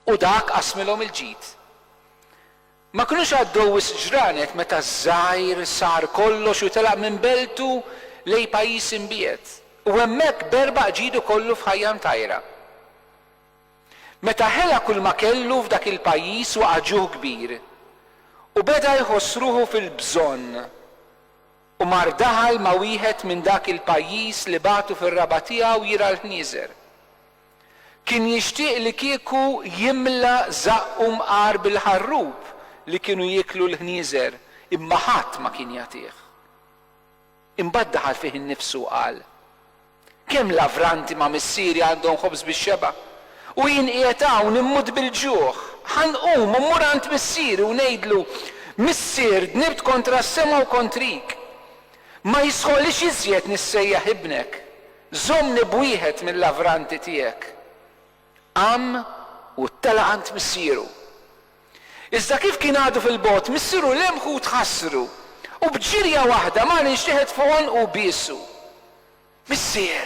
U dak qasmilhom il-ġid. Ma kinux għaddew ġranet meta żgħir sar kollox u telaq minn beltu lejn pajjiż imbiet. U hemmhekk berbaq ġidu kollu f'ħajja mtajra. Meta ħela kull ma kellu f'dak il-pajjiż waqa' ġuħ kbir u beda jħoss ruħu fil-bżonn u mar daħal ma' wieħed minn dak il-pajjiż li bagħtu fir-raba tiegħu jira l-ħnieżer. Kien jixtieq li kieku jimla żaqq mqar bil-ħarrub li kienu jieklu l-ħnieżer imma ħadd ma kien jagħtih. Imbagħad daħal fih innifsu qal: kemm lavranti ma' missieri għandhom ħobż bix-xeba' u jien qiegħed hawn immut bil-ġuħ. Ħanqum immur għand missieri u ngħidlu: missier dnibt kontra s-sema u kontrik. Ma jisħolix iżjed nissejjaħ ibnek. Żommni b'wieħed mill-lavranti tiegħek. Qam u ttela' għand missieru. Iżda kif kien għadu fil-bot, missieru lemħu u tħassru u bġirja waħda ma nixtieħed fuqhom u biesu. Missier,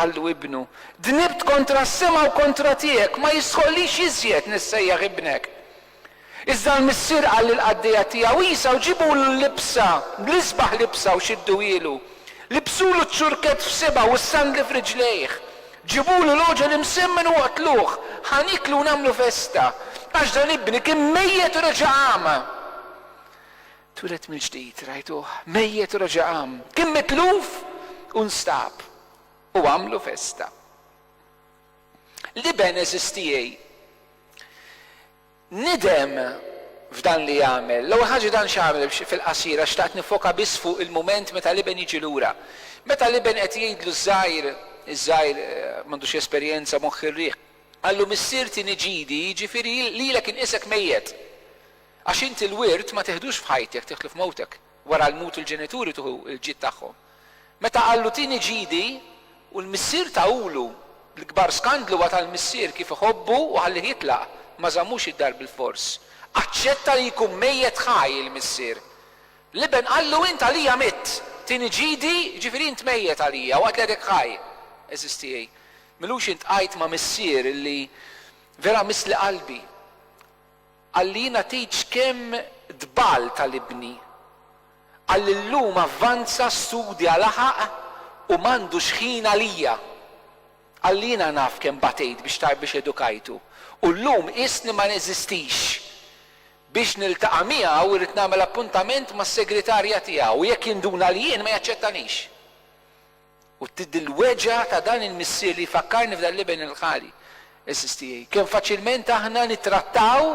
għallu ibnu, dnibt kontra s-sema u kontra tiegħek, ma jisħollix iżjed nissejjaħ ibnek. Iżda l-missier qal lill-qaddejja tiegħu: isa u ġibu l-libsa, l-isbaħ libsa u xiddu ilu. Libsulu ċ-ċurket f'seba u s-sandli f'riġlejh. Ġibulu l-oġel imsemmen u qatluh, ħaniklu nagħmlu festa. Għax dan ibni kien mejjet u reġa' qam. Twilet mill-ġdid, rajtuh, mejjet u reġa' qam. Kien mitluf u nstab u għamlu festa. Liben eżistijej. Nidem f'dan li jagħmel. L-ewwel ħaġa dan x'għamel fil-qasira xtaqt nifoka biss fuq il-mument meta Liben jiġi lura. Meta Liben qed jgħidlu żgħir m'għandux esperjenza moħħ ir-riħ. Għallu missier tieni ġidi, jiġifieri lilek inqisek mejjed. Għax inti l-wirt ma teħdux f'ħajtek, teħlu f'mowtek. Wara l-mut il-ġenituri tuħu l-ġid tagħhom. Meta qallu tieni ġidi u l-missier tawlu l-kbar skandlu għata l-missier kif iħobbu u ħalli jitlaq, ma żammux id-dar bil-fors. Aċċetta li jkun mejjed ħaj il-missier. Liben qallu int għalija mitt, tieni ġidi ġifieri int mejjed għalija u għadlek ħaj. Eżistijej. Milux int qajt ma' missier illi vera misli qalbi. Għallina tiġ kemm dbal tal-ibni. Għalli l-lum avvanza studja laħaq u m'għandux ħin għalija. Għallina naf kemm batejt biex edukajtu. U l-lum isni ma neżistix. Biex niltaqa' miegħu irid nagħmel appuntament mas-segretarja tiegħu u jekk jinduna li jien ma jaċċettanix. U tiddi l-weġa ta' dan il-missier li fakkarni f'dan Liben il-ħali. Eżistijej. Kemm faċilment aħna nittrattaw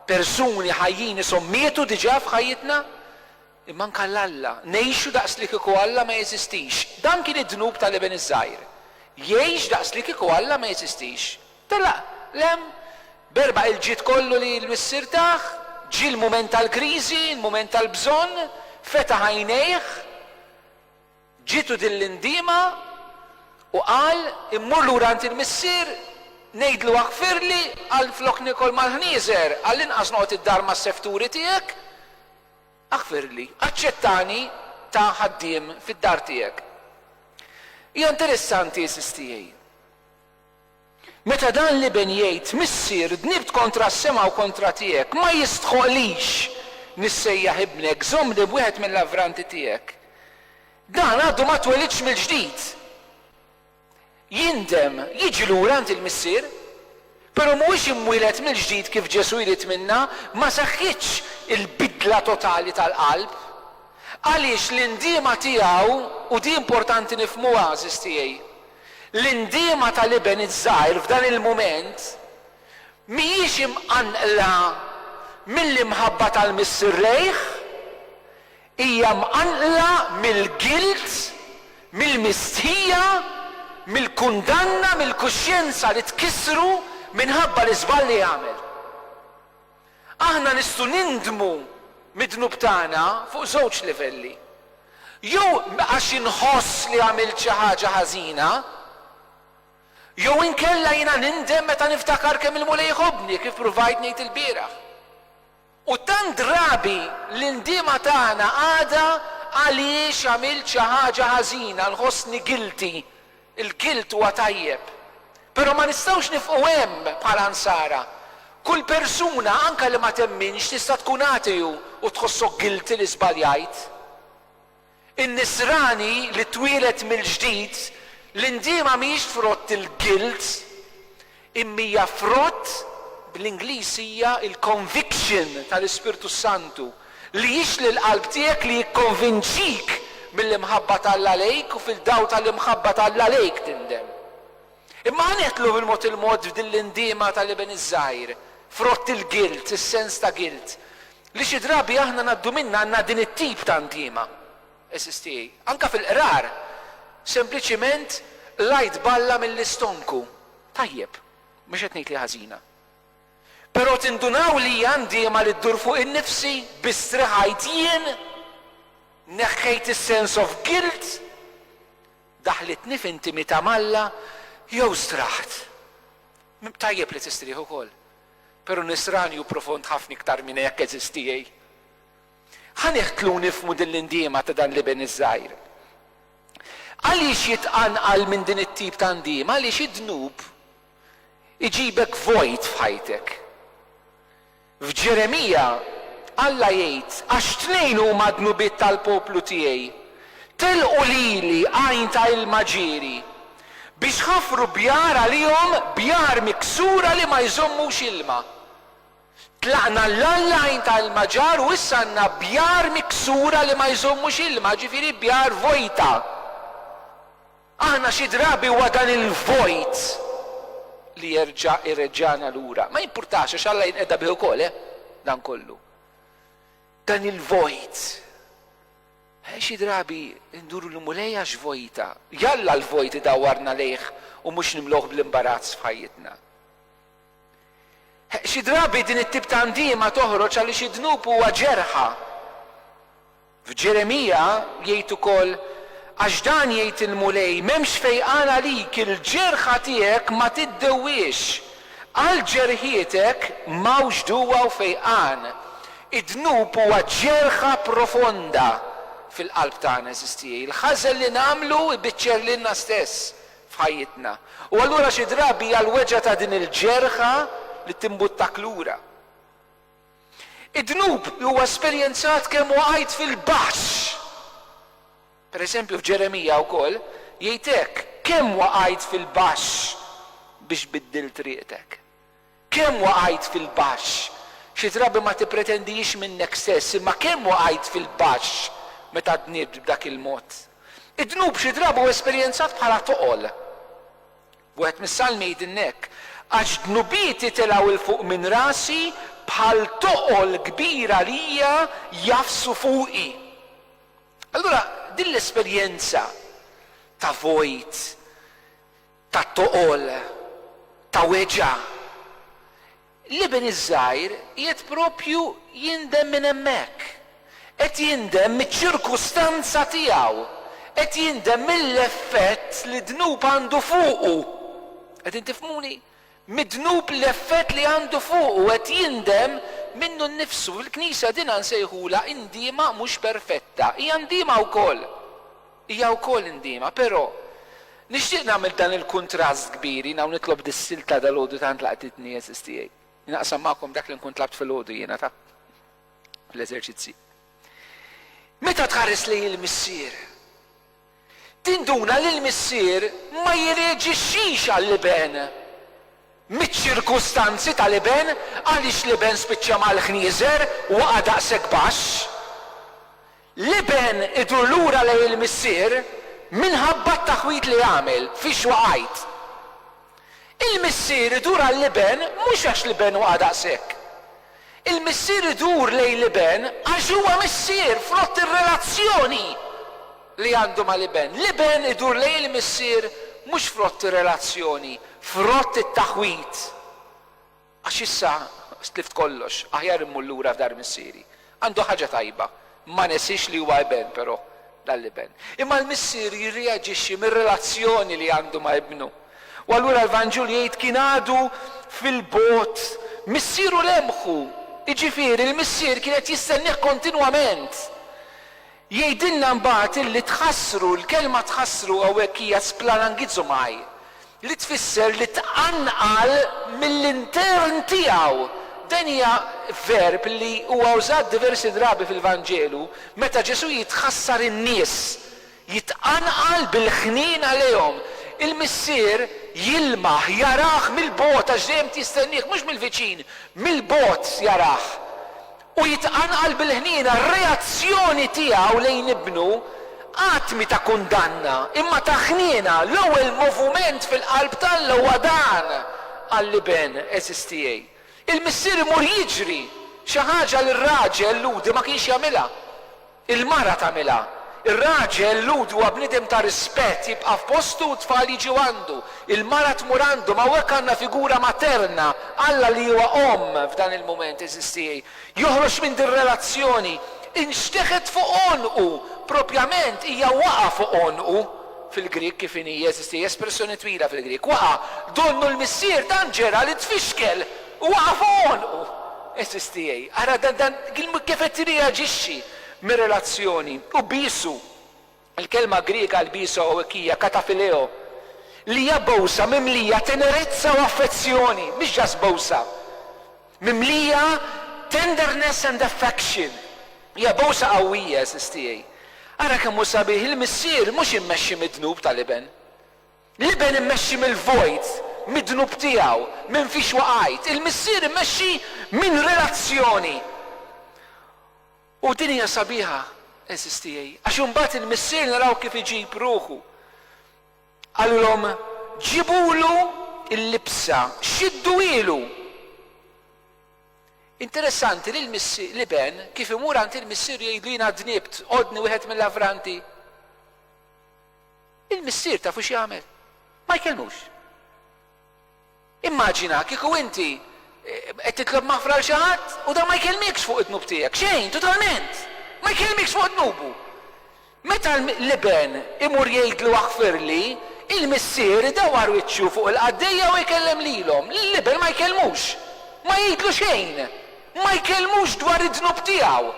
persuni ħajjin sommietu diġà f'ħajjitna, imma anke l-Alla ngħixu daqs li kieku Alla ma jeżistix. Dan kien id-dnub ta' Liben iż-żgħir. Jgħix daqs li kieku Alla ma jeżistix. Tella, lem, berba' il-ġid kollu li l-missier tagħ, ġie l-mument tal-kriżi, l-mument tal-bżonn, feta' għajnejh, ġitu dill-indima u qal immur lura għand il-missier ngħidlu aħfirli għal flok nikol mal-ħnieżer għall inqas noqgħod id-dar mas-sefturi tiegħek, aħfirli, aċċettani ta' ħaddiem fid-dar tiegħek. Hija interessanti eżistijej. Meta dan Liben jgħid missier dnibt kontra s-sema u kontra tiegħek, ma jistħoqlix nissejjaħ ibnek, żommni b'wieħed mill-lavranti tiegħek. Dan għaddu ma twelidx mill-ġdid. Jindem jiġi lura għand il-missier, però mhuwiex imwieled mill-ġdid kif Ġesu jrid minna, ma saħħitx il-bidla totali tal-qalb. Għaliex l-indiema tiegħu, u di importanti nifhmuha eżistijej, l-indiema ta' Liben iż-żgħir f'dan il-mument mhijiex imqanqla mill-imħabba tal-missier rejħ, hija mqanqla mill-gilt, mill-mistħija, mill-kundanna, mill-kuxjenza li tkissru minħabba l-iżball li jagħmel. Aħna nistgħu nindmu mid-dnub tagħna fuq żewġ livelli. Jew għax inħoss li għamilt xi ħaġa ħażina, jew inkella jiena nindem meta niftakar kemm il-mulej jħobbni kif pruvajt ngħid il-bieraħ. U tant drabi l-indiema tagħna għadha għaliex għamilt xi ħaġa ħażina, nħossni guilty. Il-guilt huwa tajjeb. Però ma nistgħux nifqu hemm bħala ansara. Kull persuna anke li ma temminx tista' tkun ateu u tħossok guilty li żbaljajt. In-nisrani li twieled mill-ġdid l-indiema mhijiex frott il-guilt, imma frott bl-Ingliż hija il-conviction tal-Ispirtu Santu li jixli l-qalb tiegħek li jikkonvinċik mill-imħabba tal għalejk u fil-daw tal-imħabba tal għalejk tindem. Imma ħanetlu bil-mod f'din l-indiema tal-iben iż-żgħir, frott il-guilt, is-sens ta' guilt. Li xi drabi aħna ngħaddu minnha għandna din it-tip ta' indiema. Esistijaj. Anka fil-qrar, sempliċiment lajt balla mill-istonku. Tajjeb, mhux qed ngħid li ħażina. Però tindunaw li għandi ma li ddur fuq innifsi bistriħajt jien, neħħejt is-sense of guilt, daħlitni f'intimità malla, jew straħt. Tajjeb li tistrieħ ukoll. Però nisrani u profond ħafna iktar minn hekk eżistijaj. Ħaneħtlu nifmu din l-indiema ta' dan l-iben iż-żgħir. Għaliex jitqanqal minn din it-tip ta' indiema, għaliex id-dnub iġibek vojt f'ħajtek. F'Ġeremija Alla jgħid għax tnejn huma dnubiet tal-poplu tiegħi. Tilqu lili għajn ta' ilma ġieri biex ħafru bjar għalihom bjar miksura li ma jżommux ilma. Tlaqna l-għajn ta' ilma ġar u issa għandna bjar miksura li ma jżommux ilma, ġifieri bjar vojta. Aħna xi drabi huwa dan il-vojt li jerġa' irreġġana lura. Ma jimpurtax għax Alla jinqeda bih ukoll, dan kollu. Dan il-vojt. Xi drabi nduru l-mulejja x'vojta. Jalla l-vojt idawwarna lejh u mhux nimluh bl-imbarazz f'ħajjitna. Xi drabi din it-tip ta' ndiema toħroġ għaliex id-dnub huwa ġerħa. F'Ġeremija jgħid ukoll għax dan jgħid il-mulej m'hemmx fejqan għalik il-ġerħa tiegħek ma tiddewwiex. Għal ġerħietek m'hawnx duwa u fejqan. Id-dnub huwa ġerħa profonda fil-qalb tagħna eżistijaj. Il-ħażel li nagħmlu ibiċċer lilna stess f'ħajjitna. U allura xi drabi hija l-weġa ta' din il-ġerħa li timbuttak lura. Id-dnub huwa esperjenzat kemm waqgħet fil-baxx. Pereżempju f'Ġeremija wkoll jgħid hekk kemm waqgħet fil-baxx biex biddil triqtek. Kemm waqgħet fil-baxx. Xi drabi ma tippretendix minnek stess, imma kemm waqgħet fil-baxx meta tnied b'dak il-mod. Id-dnub xi drabi hu esperjenzat bħala toqol. Wieħed mis-salmi jgħid hekk għax dnubieti telgħu il fuq minn rasi bħal toqol kbira lija jafsu fuqi. Allura din l-esperjenza ta' vojt, ta' toqol, ta' weġa. L-iben iż-żgħir qiegħed propju jindem minn hemmhekk. Qed jindem miċ-ċirkustanza tiegħu. Qed jindem mill-effett li dnub għandu fuqu. Qegħdin tifhmuni? Mid-dnub l-effett li għandu fuqu qed jindem minnu nnifsu. Fil-Knisja din nsejħula indiema mhux perfetta. Hija ndiema wkoll. Hija wkoll indiema, però nixtieq nagħmel dan il-kuntrast kbir, jiena nitlob dis-silta dal-għodu tant laqtitni eżistijaj. Naqsam magħkom dak li nkun tlabt fil-għodu jiena ta' fl-eżerċizzi. Meta tħares lejn il-missier, tinduna li l-missier ma jireġixxix għall-iben miċ-ċirkustanzi tal-iben għaliex l-iben spiċċa mal-ħnieżer u waqa' daqshekk baxx. L-iben idur lura lejn il-missier minħabba t-taħwit li għamel fiex waqajt. Il-missier idur għall-iben mhux għax l-iben waqa' daqshekk. Il-missier idur lejn l-iben għax huwa missier frott ir-relazzjoni li għandu mal-iben. L-iben idur lejn il-missier mhux frott ir-relazzjoni, frott it-taħwit. Għax issa stlift kollox, aħjar immur lura f'dar missieri. Għandu ħaġa tajba, ma nesix li huwa iben però dal-iben. Imma l-missier jirreaġixxi mir-relazzjoni li għandu ma' ibnu. U allura l-Vanġul jgħid kien għadu fil-bot, missieru lemħu. Iġifieri il-missier kienet jistennih kontinwament. Jgħidilna mbagħad illi tħassru, l-kelma tħassru hawnhekk hija splanangizomaj. li tfisser li tqanqal mill-intern tiegħu. Dan hija verb li huwa użat diversi drabi fil-Vanġelu meta Ġesu jitħassar in-nies, jitqanqal bil-ħnien għalihom. Il-missier jilmaħ, jarah mill-bot għax dejjem tistennieh mhux mill-viċin, mill-bot jarah. U jitqanqal bil-ħnien, ar-reazzjoni tiegħu lejn ibnu għatmi ta' kundanna, imma ta' ħniena, l-ewwel moviment fil-qalb tal huwa dan għall-liben SSTA. Il-missier imur jiġri xi ħaġa li r-raġel ludi ma kienx jagħmilha. Il-mara tagħmilha. Ir-raġel ludi huwa bniedem ta' rispett jibqa' f'postu u tfal jiġu għandu. Il-mara tmur għandu ma hekk għandna figura materna Alla li huwa f'dan il-mument SSTA. Joħroġ minn din relazzjoni inxteħet fuq onqu, propjament hija waqa fuq onqu fil-Grik kif inhi espressjoni twila fil-Grik. Waqa donnu l-missier dan ġera li tfixkel u waqa fuq onqu. SSTA. Ara dan kif qed tirreaġixxi mir-relazzjoni. U bisu, il-kelma Grika l-bisu hija katafileo, li hija bowsa mimlija tenerezza u affezzjoni, mhix ġas bowsa. Mimlija tenderness and affection. Hija bowsa qawwija SSTA. Ara kemm hu sabiħ il-missier mhux immexxi mid-dnub tal-liben. Liben immexxi mill-vojt, mid-dnub tiegħu, minn fiex waqajt. Il-missier immexxi minn relazzjoni. U din hija sabiħa SSTA. Għax imbagħad il-missier naraw kif iġib ruħu. Għalulhom ġibulu l-libsa, xiddu ilu. Interessanti li l-liben kif imur għand il-missier jgħidu jiena dnibt, qodni wieħed mill-avranti. Il-missier tafu x'jagħmel? Ma jkellmux. Immaġina kieku inti qed titlob maħfra għal xi ħadd u da ma jkellmikx fuq id-dnub tiegħek, xejn, totalment. Ma jkellmikx fuq id-dnubu. Meta l-liben imur jgħidlu aħfirli, il-missier idawwar wiċċu fuq il-qaddejja u jkellem lilhom. L-liben ma jkellmux. Ma jgħidlu xejn. Ma jkellmux dwar id-dnub tiegħu.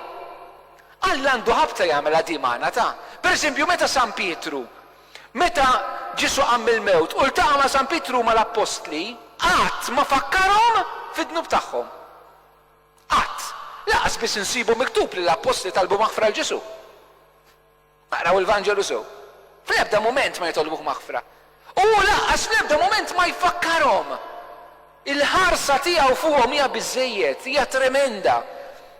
Alla għandu ħabta jagħmel di magħna ta'. Pereżempju meta San Pietru, meta Ġesu qam il-mewt u ltaqa' ma' San Pietru mal-Apostli, qatt ma fakkarhom fid-dnub tagħhom. Qatt. Laqas biss insibu miktub li l-Apostli talbu maħfra l-Ġesu. Naqraw il-Vanġelu sew. Fl-ebda mument ma jitolbuh maħfra. U laqas fl-ebda mument ma jfakkarhom. Il-ħarsa tiegħu fuqhom hija biżżejjed, hija tremenda.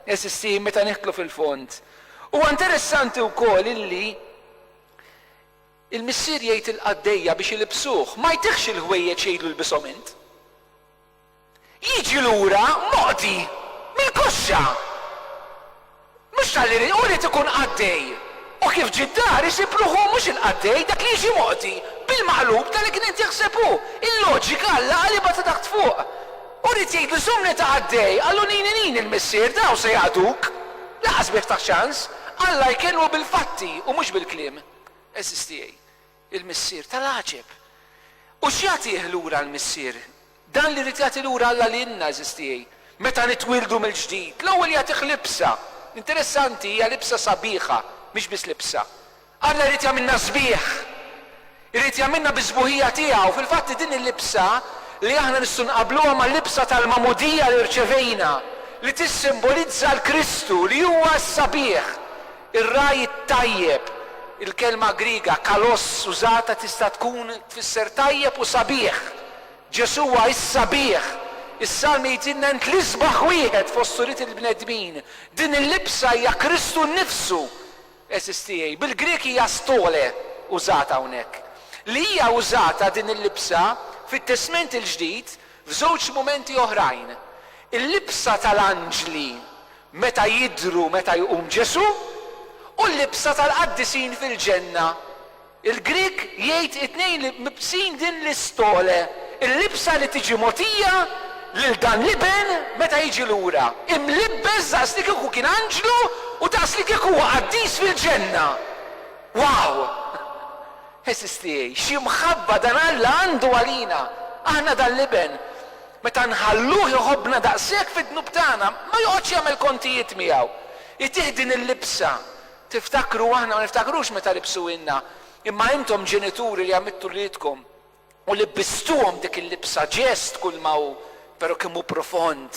SSTA meta nieħdlu fil-fond. U interessanti wkoll illi il-missier jgħid il-qaddejja biex ilibsuh, ma jtieħx il-ħwejjeġ jgħidlu lbishom int. Jiġi lura moqdi mill-koxxa. Mhux tal-li urid ikun qaddej. U kif ġiddar isib ruħu mhux il-qaddej dak li jiġi moqdi bil-maqlub tal-li kien inti jaħsebu. Il-loġika alla qalibha ta' taħt fuq. Urid jgħidlu sumni ta' qaddej, għallu nin il-missier daw se jgħaduk. Laqas biftaħ ċans, Alla jkellmu bil-fatti u mhux bil-kliem. SSTA. Il-missier tal-għaġeb. U x'jagħtih lura l-missier? Dan li rid jagħti lura Alla lilna SSTA. Meta nitwildu mill-ġdid, l-ewwel jagħtih libsa. Interessanti hija libsa sabiħa, mhix biss libsa. Alla jrid jagħmilna sbieħ. Irid jagħmilna biżbuħija tiegħu. Fil-fatt din il-libsa li aħna nistgħu nqabbluha mal-libsa tal-mamudija li rċevejna li tissimbolizza l-Kristu li huwa s-sabiħ. Ir-raj tajjeb. Il-kelma Griega kalos użata tista' tkun tfisser tajjeb u sabiħ. Ġesu huwa is-sabiħ. Is-Salmi jgħidilna int l-isbaħ wieħed fost surit il-bnedmin. Din il-libsa hija Kristu nnifsu. SSTA. Bil-Grek hija stole użata hawnhekk. Li hija użata din il-libsa fit-Testament il-ġdid f'żewġ momenti oħrajn. Il-libsa tal-anġli meta jidhru meta jqum Ġesu u l-libsa tal-qaddisin fil-ġenna. Il-Grik jgħid it-tnejn li mibsin din l-istole. Il-libsa li tiġi mogħtija lil dan liben meta jiġi lura. Imlibbes daqs li kieku kien anġlu u daqs li kieku huwa qaddis fil-ġenna. Wow! SSTA, xi mħabba dan Alla għandu għalina. Aħna dan liben. Meta nħalluh joħobna daqshekk fid-dnub tagħna, ma joqgħodx jagħmel kontijiet miegħu. Itih din il-libsa. Tiftakru aħna ma niftakrux meta libsu inna. Imma intom ġenituri li għamittu rridkom U li bistuhom dik il-libsa ġest kull ma hu, però kemm hu profond.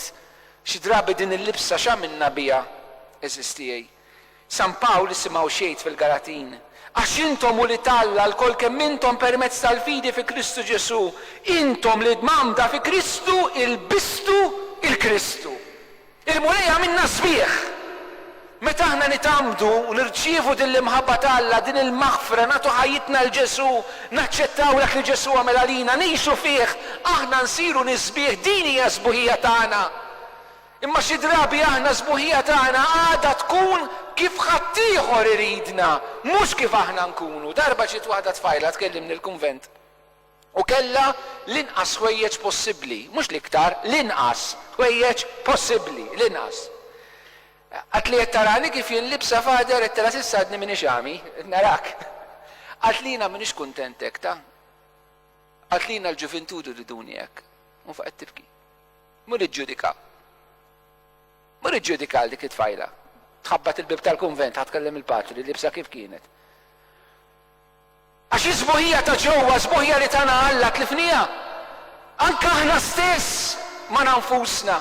Xi drabi din il-libsa x'għamilna biha eżistijej. San Pawl isimgħu xejn fil-Galatin. Għax intom u li talla l-kol kemm intom permezz tal-fidi fi Kristu Ġesu, intom li dmamda fi Kristu il-bistu il-Kristu. Il-mulejja minna sbieħ. Meta aħna nitamdu u nirċievu din l-imħabba talla, din il-maħfra, nagħtu ħajjitna l-Ġesu, naċċettaw dak li Ġesu għamel għalina, nixu fih, aħna nsiru nisbieħ, din hija sbuħija tagħna. Imma xi drabi aħna sbuħija tagħna għadha tkun kif ħadd ieħor iridna, mhux kif aħna nkunu. Darba ġiet waħda tfajla tkellimni l-kunvent. U kellha l-inqas ħwejjeġ possibbli, mhux l-iktar, l-inqas ħwejjeġ possibbli, l-inqas. Għatli jettarani kif jinlibsa fader, jettara sissadni minni xami, narak. Għatlina minix kontentek, ta' għatlina l-ġuventudu riduni jek. U faqet tibki. Mur iġġudika. Mur iġġudika għal dik it-tfajla. Tħabbat il-bib tal-konvent, ħatkellem il-patri, l-libsa kif kienet. Għax izbuħija ta' ġewwa, zbuħija li tana Alla tlifnija. Anka aħna stess ma nanfusna.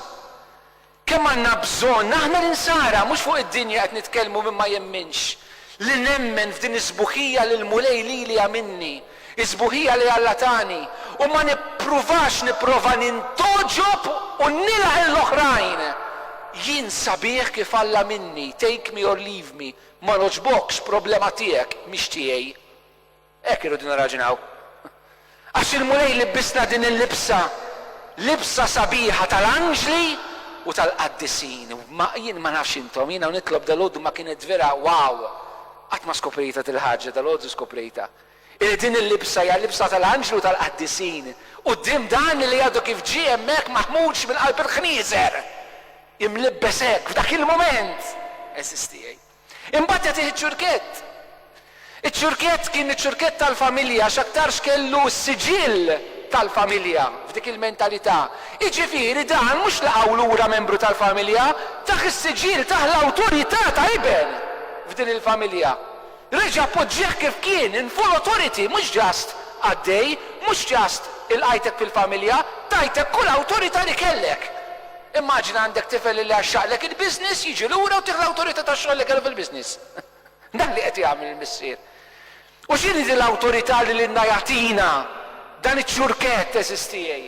Kemm għandna bżonn, aħna l-insara, mhux fuq id-dinja qed nitkellmu minn ma jemminx. Li nemmen f'din iżbuħija li l-mulej li għamilni, iżbuħija li Alla tani, u ma nipprova nintoġob u nilħaq l-oħrajn. Jien sabiħ kif Alla minni, take me or leave me, ma noġbokx problema tiegħek mhix tiegħi. Hekk irridu naraġunaw. Għax il-mulej libbisna din il-libsa, libsa sabiħa tal-anġli u tal-qaddisin. Jien ma nafx intom, jiena nitlob dal-għoddu ma kienet vera wow. Qatt ma skoprejta til-ħaġa, dal-għoddu skoprejta. Din il-libsa hija libsa tal-anġlu u tal-qaddisin. U dim dan li għadu kif ġie hemmhekk maħmudx mill-qalb il-ħnieżer. Imlibbes hekk f'dak il-moment. Eżistijej. Imbagħad jagħtih iċ-ċurkett. Iċ-ċurkett kien iċ-ċurkett tal-familja x'aktarx kellu s-siġill tal-familja f'dik il-mentalità. Iġifieri dan mhux laqgħu lura membru tal-familja, taħ is-siġill taħ l-awtorità ta' ibn f'din il-familja. Reġa' poġġieħ kif kien in full authority, mhux ġast għaddej, mhux ġast il-qajtek fil-familja, tajtek kull awtorità li kellek. Immaġina għandek tifel li għaxxaqlek il-business jiġi lura u tieħ l-awtorità tax-xogħol li kellu fil-business. Dan li qed jagħmel il-missier. U x'inhi din l-awtorità li lilna jagħtina dan iċ-ċurkett eżistijej.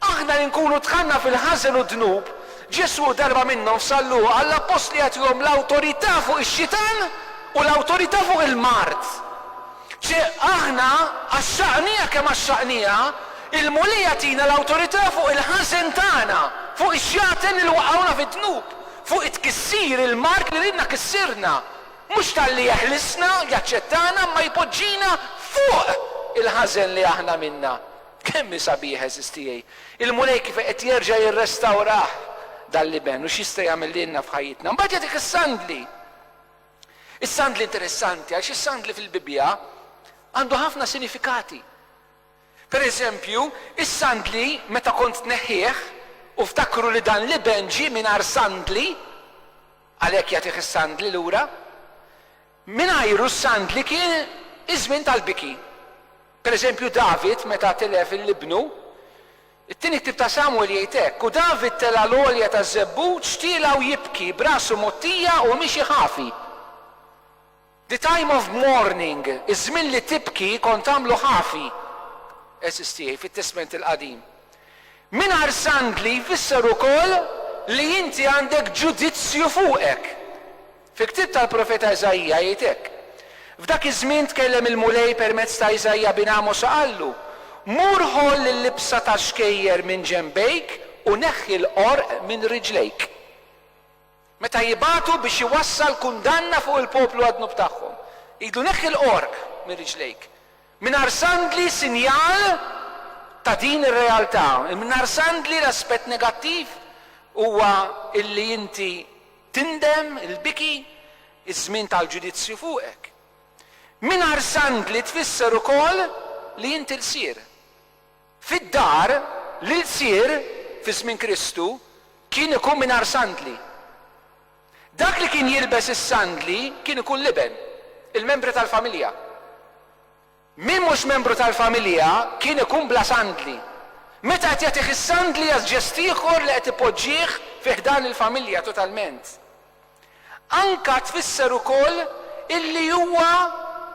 Aħna li nkunu tħanna fil-ħażen u dnub, Ġesu darba minnhom sallu għall-appost li jagħtihom l-awtorità fuq ix-xitan u l-awtorità fuq il-mard. Aħna għax-xaqnija kemm għax-xaqnija, il-mulej jagħtina l-awtorità fuq il-ħażen tagħna, fuq ix-xjaten li waqgħuna fid-dnub, fuq it-kissir il-mard li ridna kissirna. Mhux tal-li jeħlisna, jaċċettana, ma jpoġġina fuq il-ħażen li aħna minna. Kemm sabiħ eżistijej. Il-mulej kif qed jerġa' jirrestawrah dal-liben u x'jista' jagħmel lilna f'ħajjitna. Mbagħad jagħtik is-sandli. Is-sandli interessanti għax is-sandli fil-Bibja għandu ħafna sinifikati. Pereżempju, is-sandli meta kont tneħħih u ftakru li dan liben ġie mingħajr sandli, għalhekk jagħtih is-sandli lura, mingħajru s-sandli kien iż-żmien tal-biki. Per eżempju, David, meta telef il-libnu, it-tieni ktib ta' Samuel jgħidlek, u David tela l-għolja ta' żebbuġ tila u jibki b'rasu mottija u mixi ħafi. The time of mourning, iż-żmien li tibki kont tagħmlu ħafi. Eżistijej fit-Testament il-Qadim. Mingħajr sandli jfisser ukoll li inti għandek ġudizzju fuqek. Fi-ktieb tal-Profeta Eżajja jgħidlek. F'dak iż-żmien tkellem il-mulej permezz ta' Iżajja bin Amos qallu: mur ħoll il-libsa ta' xkejjer minn ġembejk u neħħi l-qorq minn riġlejk. Meta jibatu biex iwassal kundanna fuq il-poplu għadnub tagħhom. Jgħidu neħħi l-qorq minn riġlejk. Mingħajr sandli sinjal ta' din ir-realtà. Mingħajr sandli l-aspett negattiv huwa illi inti tindem il-biki iż-żmien tal-ġudizzju fuqek. Mingħajr sandli tfisser ukoll li inti l-sir. Fid-dar li l-sir fi żmien Kristu kien ikun mingħajr sandli. Dak li kien jilbes is-sandli kien ikun liben, il-membri tal-familja. min mhux membru tal-familja kien ikun bla sandli. Meta qed jagħtih is-sandli għaż ġest ieħor li qed ipoġġih fih dan il-familja totalment. Anka tfisser ukoll illi huwa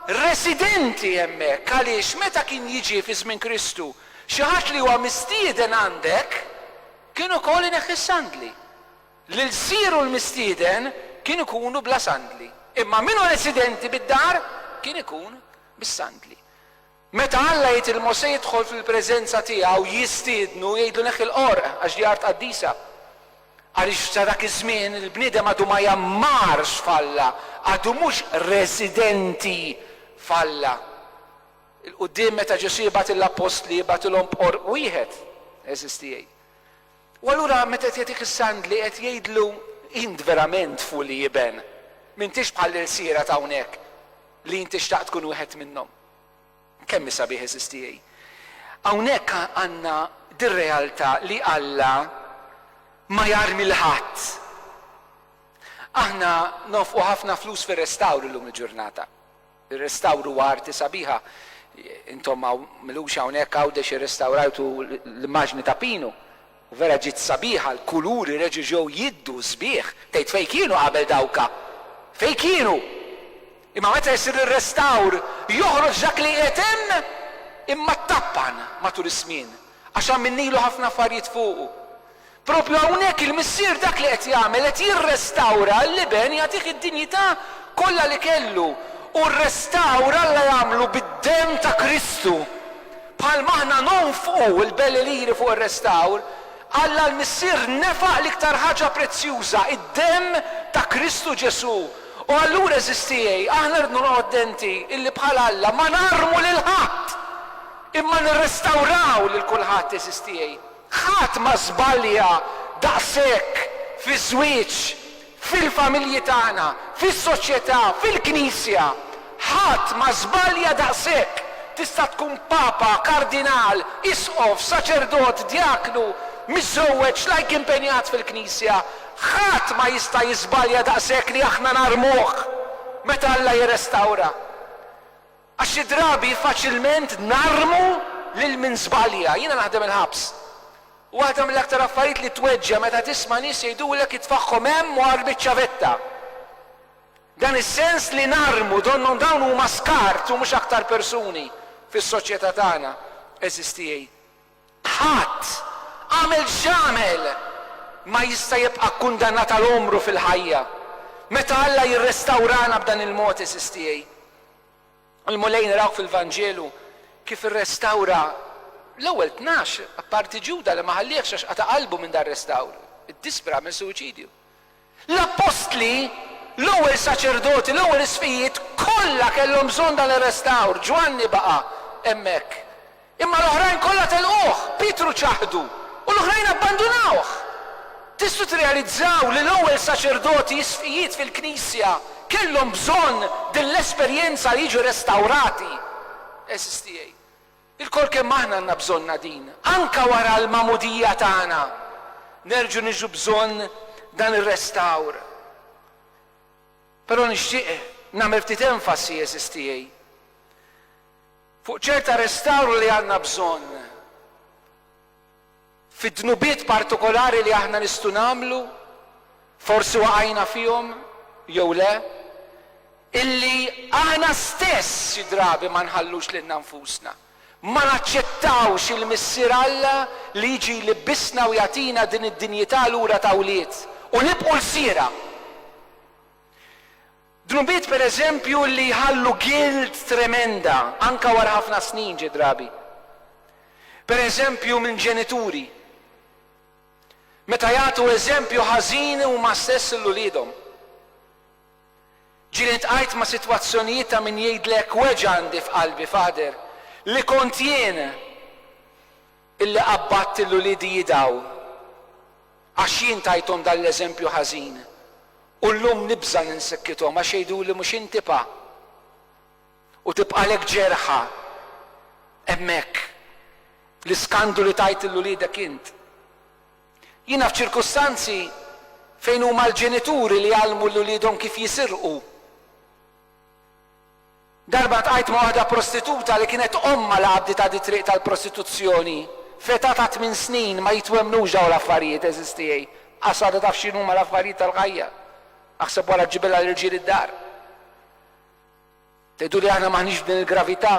residenti hemmhekk għaliex meta kien jiġi fi żmien Kristu xi ħadd li huwa mistieden għandek kien ukoll ineħħi s-sandli. Lil siru l-mistieden kien ikunu bla sandli. Imma minnu residenti bid-dar kien ikun bis-sandli. Meta Alla jgħid il-Mosè jidħol fil-preżenza tiegħu jistiednu jgħidlu neħħi l-qorq għax di art qaddisa. Għaliex sa dak iż-żmien il-bniedem għadu ma jammarx falla, għadu mhux residenti falla. Il-qudiem meta Ġesu jibgħat l-apostli jibgħatilhom b'qorq wieħed eżistijej. U allura meta qed jagħtik is-sandli qed jgħidlu int verament fu li jiben. M'intix bħal il-sira ta' hawnhekk li inti xtaqt tkun wieħed minnhom. Kemm sabiħ eżistijej. Hawnhekk għandna dir-realtà li Alla ma jarmi l-ħadd. Aħna nofqu ħafna flus fir-restawru llum il-ġurnata. Ir-restawru huwa arti sabiħa. Intom milux hawnhekk għawdex irrestawrajtu l-immaġni ta' Pinu. U vera ġiet sabiħa, l-kuluri reġgħu jiddu sbieħ, tgħid fejn kienu qabel dawka. Fejn kienu? Imma meta jsir ir-restawr joħroġ dak li qiegħed hemm imma ttappan matul is-żmien għax għamminnilu ħafna affarijiet fuqu. Propju hawnhekk il-missier dak li qed jagħmel qed jirrestawra l-liben jagħtih id-dinjità kollha li kellu. U r-restawra Alla jagħmlu bid-demm ta' Kristu. Bħal maħna nonfqu il-belli liri fuq ir-restawr, Alla l-missier nefaq l-iktar ħaġa prezzjuża, id-demm ta' Kristu Ġesu. U allura eżistijej, aħna rridnu noqgħodenti illi bħal Alla ma narmu lil ħadd, imma nirrestawraw lil kulħadd eżistijej. Ħadd ma żbalja daqshekk fi żwieġ, fil-familji tagħna, fis-soċjetà, fil-Knisja. Ħadd ma żbalja daqshekk. Tista' tkun papa, kardinal, isqof, saċerdot, djaknu, miżżewweġ lajk impenjat fil-Knisja. Ħadd ma jista' jiżbalja daqshekk li aħna narmuh meta Alla jirrestawra. Għax xi drabi faċilment narmu lil min żbalja. Jiena naħdem il-ħabs. Waħda mill-aktar affarijiet li tweġġa meta tisma' nies jgħidulek itfaħħhom hemm u għarbit ċavetta. Dan is-sens li narmu donnon dawn huma skart u mhux aktar persuni fis-soċjetà tagħna eżistijej. Ħadd għamel x'għamel ma jista' jibqa' kundannat għal omru fil-ħajja. Meta Alla jirrestawrana b'dan il-mod eżistijej. Il-mulejn raw fil-Vanġelu kif irrestawra l-ewwel 12 apparti Ġuda li ma ħallihx għax qata' qalbu minn dar restawr. Id-dispra minn suwiċidju. L-apostli, l-ewwel saċerdoti, l-ewwel isfijiet kollha kellhom bżonn dan ir-restawr. Ġwanni baqa' hemmhekk. Imma l-oħrajn kollha telquh, Pitru ċaħdu u l-oħrajn abbandunawh. Tistgħu tirrealizzaw li l-ewwel saċerdoti isfijiet fil-Knisja kellhom bżonn din l-esperjenza li jiġu restawrati. Eżistijej. Il-kol kemm aħna għandna bżonna din, anka wara l-mamudija tagħna, nerġu niġu bżonn dan ir-restawr. Però nixtieq nagħmel ftit enfasi eżistijej. Fuq ċerta restawr li għandna bżonn. Fid-dnubiet partikolari li aħna nistgħu nagħmlu, forsi waqajna fihom jew le, illi aħna stess xi drabi ma nħallux lil nfusna. Ma naċċettawx il-missier Alla li jiġi jlibbisna u jagħtina din id-dinjità lura ta' wlied u nibqgħu l-sira. Dnubiet pereżempju li jħallu gilt tremenda anke wara ħafna snin ġi drabi. Pereżempju minn ġenituri. Meta jagħtu eżempju ħażin huma stess l-uliedhom. Ġieli ntqajt ma' sitwazzjonijiet ta' min jgħidlek weġa' għandi f'qalbi fader li kont jien illi qabbadt l-uliedi jidaw għax jien tajthom dan l-eżempju ħażin u llum nibża ninsekkithom għax jgħiduli mhux inti pa u tibqalek ġerħa hemmhekk l-iskandu li tajt l-uliedek int. Jiena f'ċirkustanzi fejn huma l-ġenituri li jgħallmu l-uliedhom kif jisirqu. Darba tqajt ma' waħda prostituta li kienet omma li għabdi ta' triq tal-prostituzzjoni. Feta ta' 8 snin ma jitwemnux dawn l-affarijiet eżistijaj. Qasada taf x'inhuma l-affarijiet tal-ħajja. Aħseb wara ġibilha l-irġiel id-dar. Tgħidu li aħna maħniex b'din il-gravità.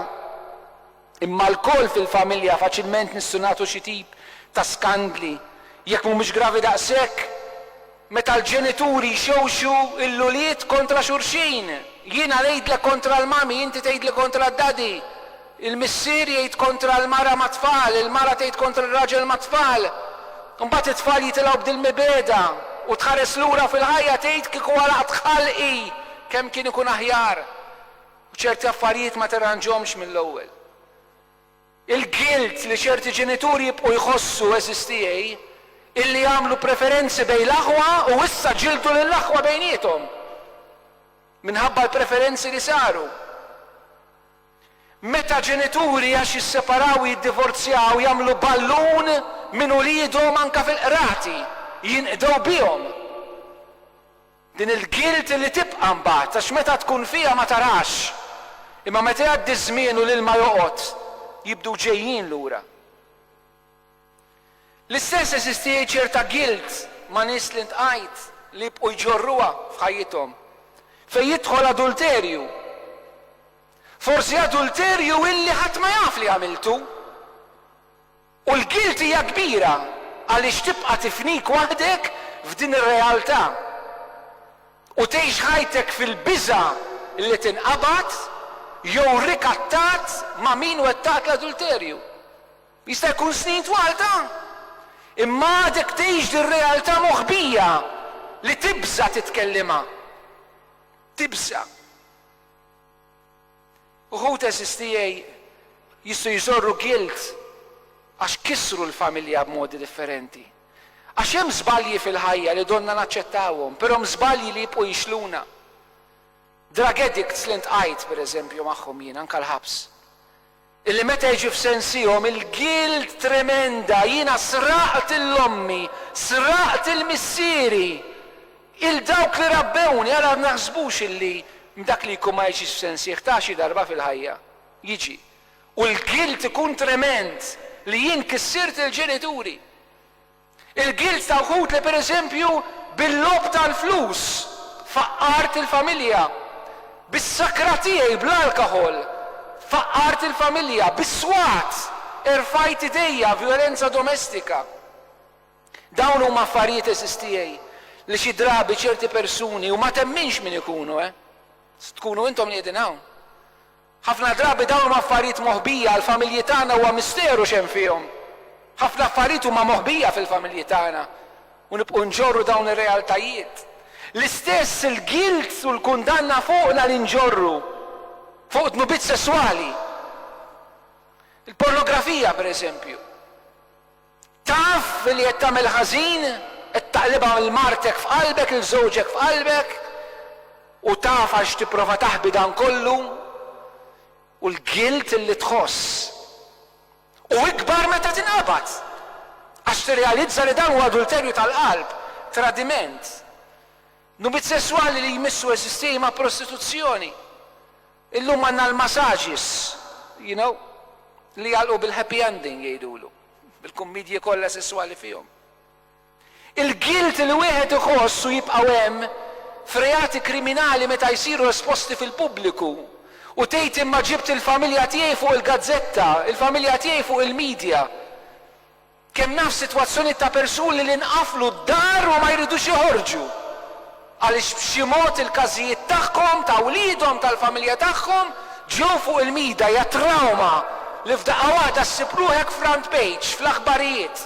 Imma l-koll fil-familja faċilment nistgħu nagħtu xi tip ta' skandli. Jekk mhumiex gravi daqshekk, meta l-ġenituri jxewxu l-luliet kontra xulxin. Jiena ngħidlek kontra l-mami, inti tgħidlek kontra d-dadi. Il-missier jgħid kontra l-mara ma' tfal, il-mara tgħid kontra l-raġel ma' tfal. Mbagħad it-tfal jitilgħu b'dil-mibeda u tħares lura fil-ħajja tgħid kieku għalaqt ħalqi kemm kien ikun aħjar. U ċerti affarijiet ma tirranġhomx mill-ewwel. Il-guilt li ċerti ġenituri jibqgħu jħossu eżistijaj illi jagħmlu preferenzi bejn l-aħwa u issa ġildu lill-aħwa bejniethom minħabba l-preferenzi li saru. Meta ġenituri għax jisseparaw jiddivorzjaw jagħmlu ballun minn uliedhom anke fil-qrati jinqdew bihom. Din il-guilt li tibqa' mbagħad għax meta tkun fiha ma tarax. Imma meta jgħaddi żmien u l-ilma joqgħod jibdu ġejjin lura. L-istess eżisti ċerta guilt ma' nies li ntqajt li jibqgħu jġorruha f'ħajjithom. Fejn jidħol adulterju. Forsi adulterju illi ħadd ma jaf li għamiltu. U l-guilt hija kbira għaliex tibqa' tifnik waħdek f'din ir-realtà. U tgħix ħajtek fil-biża' li tinqabad jew rikattat ma' min wettat l-adulterju. Jista' jkun snin twalta. Imma għadek tgħix dir-realtà moħbija li tibża titkellima. Tibża. Uħud eżistijaj jistgħu jżorru guilt għax kissru l-familja b'modi differenti. Għax hemm żbalji fil-ħajja li donna naċċettawhom, però hemm żbalji li jibqgħu jixluna. Drug addicts li ntqajt pereżempju magħhom jien anke l-ħabs. Illi meta jiġi f'sensihom il-guilt tremenda, jiena sraqt l-ommi, sraqt il-missieri, il-dawk li rabbewni, għara naħsbux illi dak li jkun ma jiġix f'sensih ta' xi darba fil-ħajja. Jiġi. U l-guilt ikun trement li jien kissirt il-ġenituri. Il-guilt ta' wħud li pereżempju bil-lob tal-flus faqqart il-familja, bis-sakra tiegħi bl-alkohol faqqart il-familja, bis-swat irfajt idejja violenza domestika. Dawn huma affarijiet eżistijaj li xi drabi ċerti persuni u ma temminx min ikunu, tkunu intom li qegħdin hawn. Ħafna drabi dawn huma affarijiet moħbija għall-familji tagħna huwa misteru x'hemm fihom. Ħafna affarijiet huma moħbija fil-familji tagħna u nibqgħu nġorru dawn ir-realtajiet. L-istess il-guilt u l-kundanna fuqna li nġorru fuq tnubiet sesswali. Il-pornografija pereżempju. Taf li qed tagħmel ħażin, qed taqlibha l-martek f'qalbek, il-żewġek f'qalbek, u taf għax tipprova taħbi dan kollu, u l-guilt li tħoss. U ikbar meta tinqabad. Għax tirrealizza li dan huwa adulterju tal-qalb, tradiment. Nubiet sesswali li jmissu eżistej ma' prostituzzjoni. Illum għandna l-massaġis, li jgħalqu bil-happy ending jgħidulu, bil-kummedji kollha sesswali fihom. Il-guilt li wieħed iħossu jibqgħu hemm f'reati kriminali meta jsiru esposti fil-pubbliku u tgħid imma ġibt il-familja tiegħi fuq il-gazzetta, il-familja tiegħi fuq il-medja. Kemm naf sitwazzjoni ta' persuni li nqaflu d-dar u ma jridux joħorġu. Għaliex b'xi mod il-każijiet tagħhom, ta' wliedhom, tal-familja tagħhom ġew fuq il-mida hija trauma li f'daqqa waħda ssib ruħek front page fl-aħbarijiet.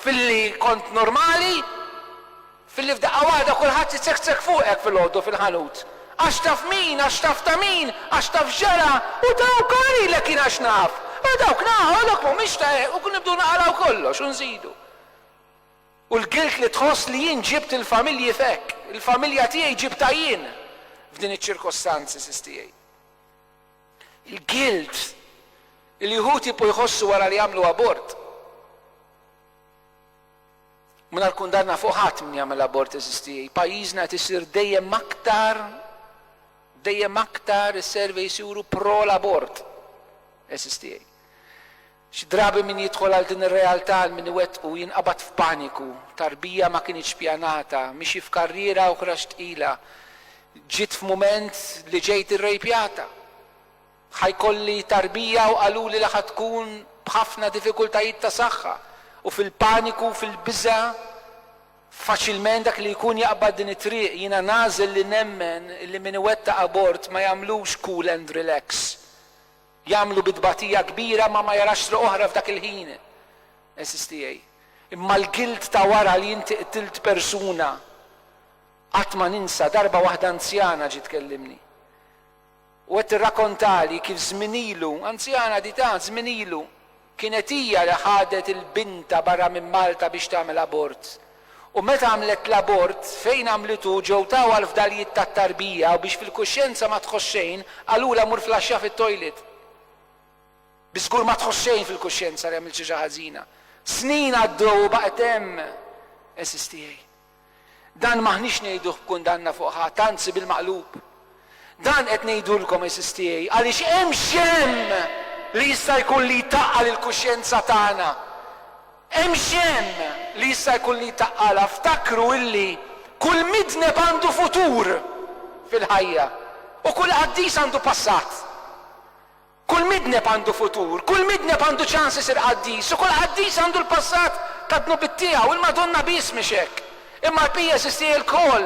Filli kont normali, filli f'daqqa waħda kulħadd jitsekzek fuqek fil-għoddu fil-ħanut. Għax taf min, għax taf ta' min, għax taf ġara, u dawk għalilek jien għax naf. Dawk naħolok mhumiex ta' u kun nibdu naqraw kollox u nżidu. U l-guilt li tħoss li jien ġibt il-familji fek, il-familja tiegħi ġibta jien f'din iċ-ċirkostanzi sistijaj. Il-guilt li jħud jibqgħu jħossu wara li jagħmlu abort. Minn kundanna fuq ħadd min jagħmel abort sistijaj. Pajjiżna qed isir dejjem aktar Dejjem aktar is-servej jsiru pro l-abort. Eżistej. X'drabi min jidħol għal din ir-realtà min iwettqu jinqabad f'paniku, tarbija ma kienx pjanata, mixi f'karriera oħra xtqila. Ġiet f'mument li ġejt irrejpjata. Ħajkolli tarbija u qaluli li ħad tkun b'ħafna diffikultajiet ta' saħħa u fil-paniku u fil-biża faċilment dak li jkun jaqbad din it-triq jiena nażel li nemmen li min iwettaq abort ma jagħmlux cool and relax. Jagħmlu bidbatija kbira ma jarax li oħra f'dak il-ħin. Eżistijaj. Imma l-gilt ta' wara li inti qtilt persuna qatt ma ninsa darba waħda anzjana ġiet tkellimni. U qed irrakkontali kif żminilu, anzjana di ta' żminilu, kienet hija li ħadet il-binta barra minn Malta biex tagħmel abort. U meta għamlet l-abort, fejn għamlitu ġew taw għal fdalijiet tat-tarbija u biex fil-kuxjenza ma tħoxxejn għalula mur flaxxa fit-toilet. Biżgur ma tħoxxejn fil-kuxjenza li għamilt xi ħażina. Snin għaddew baqgħet hemm. Eżistijaj. Dan maħniex ngħiduh b'kundanna fuq ħadd, anzi bil-maqlub. Dan qed ngħidulkom eżistijaj għaliex hemm xemm li jista' jkun li jtaqqal il-kuxjenza tagħna. Hemm xemm li jista' jkun li jtaqqalha, ftakru illi kull midneb għandu futur fil-ħajja u kull qaddis għandu passat. Kull midneb għandu futur, kull midneb għandu ċans isir qaddis u kull qaddis għandu l-passat ta' dnubit tiegħu, il-Madonna biss mhix hekk. Imma l-pija sisti il-kol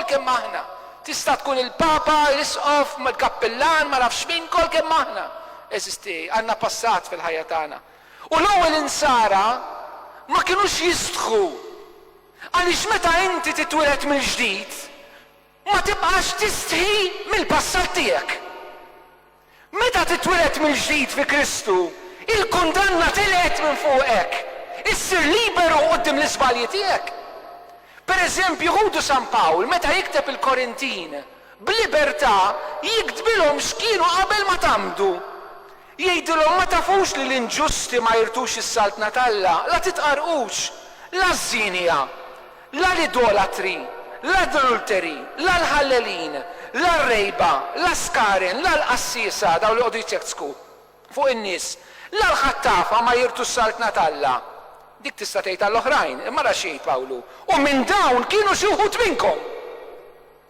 kemm aħna. Tista' tkun il-Papa, l-Isqof, mal-Kappellan, ma nafx min, kol kemm aħna. Eżisti, għandna passat fil-ħajja tagħna. U l-ewwel insara ma kinux jistħu. Għaliex meta inti titwieled mill-ġdid, ma tibqax tistħi mill-passat tiegħek. Meta titwieled mill-ġdid fi Kristu, il-kundanna tilgħet minn fuqek. Issir liberu quddiem l-iżbalji tiegħek. Pereżempju, ħudu San Pawl, meta jikteb il-Korintin, b'libertà jiktbilhom x'kienu qabel ma tamdu. Jgħidulhom ma tafux li l-inġusti ma jirtux is-saltna talla, la titqarqux, la żinja, la l-idolatri, la l-adulteri, la l-ħallelin, la r-rejba, la skaren, la l-qassisa daw li qogħdu jitjeksku fuq in-nies, la l-ħattafa ma jirtu s-saltna talla. Dik tista' tgħid għall-oħrajn, imma ra xejn Pawlu. U minn dawn kienu xi wħud minnkom.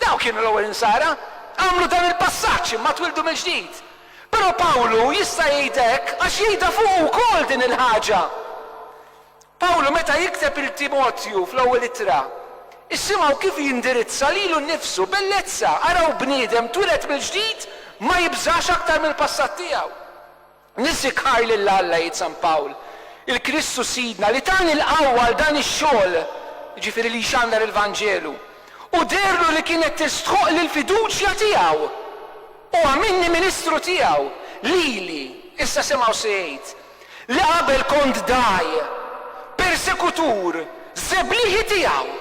Daw kienu l-ewwel insara, għamlu dan il-passaġġ imma twildu mill-ġdid. Però Pawlu jista' jgħidek għax jgħidha fuq ukoll din il-ħaġa. Pawlu meta jikteb il-Timotju fl-ewwel ittra, issimgħu kif jindirizza lilu nnifsu bellezza, araw bniedem twieled mill-ġdid ma jibżax aktar mill-passat tiegħu. Nisikħar lil Alla jgħid San Pawl. Il-Kristu sidna li tani l-qawwa għal dan ix-xogħol, ġifieri li jxandar il-Vanġelu, u derlu li kienet tistħoq lill-fiduċja tiegħu. U għamilni ministru tiegħu, lili, issa semgħu se jgħid, li qabel kont daj, persekutur, żebliħi tiegħu.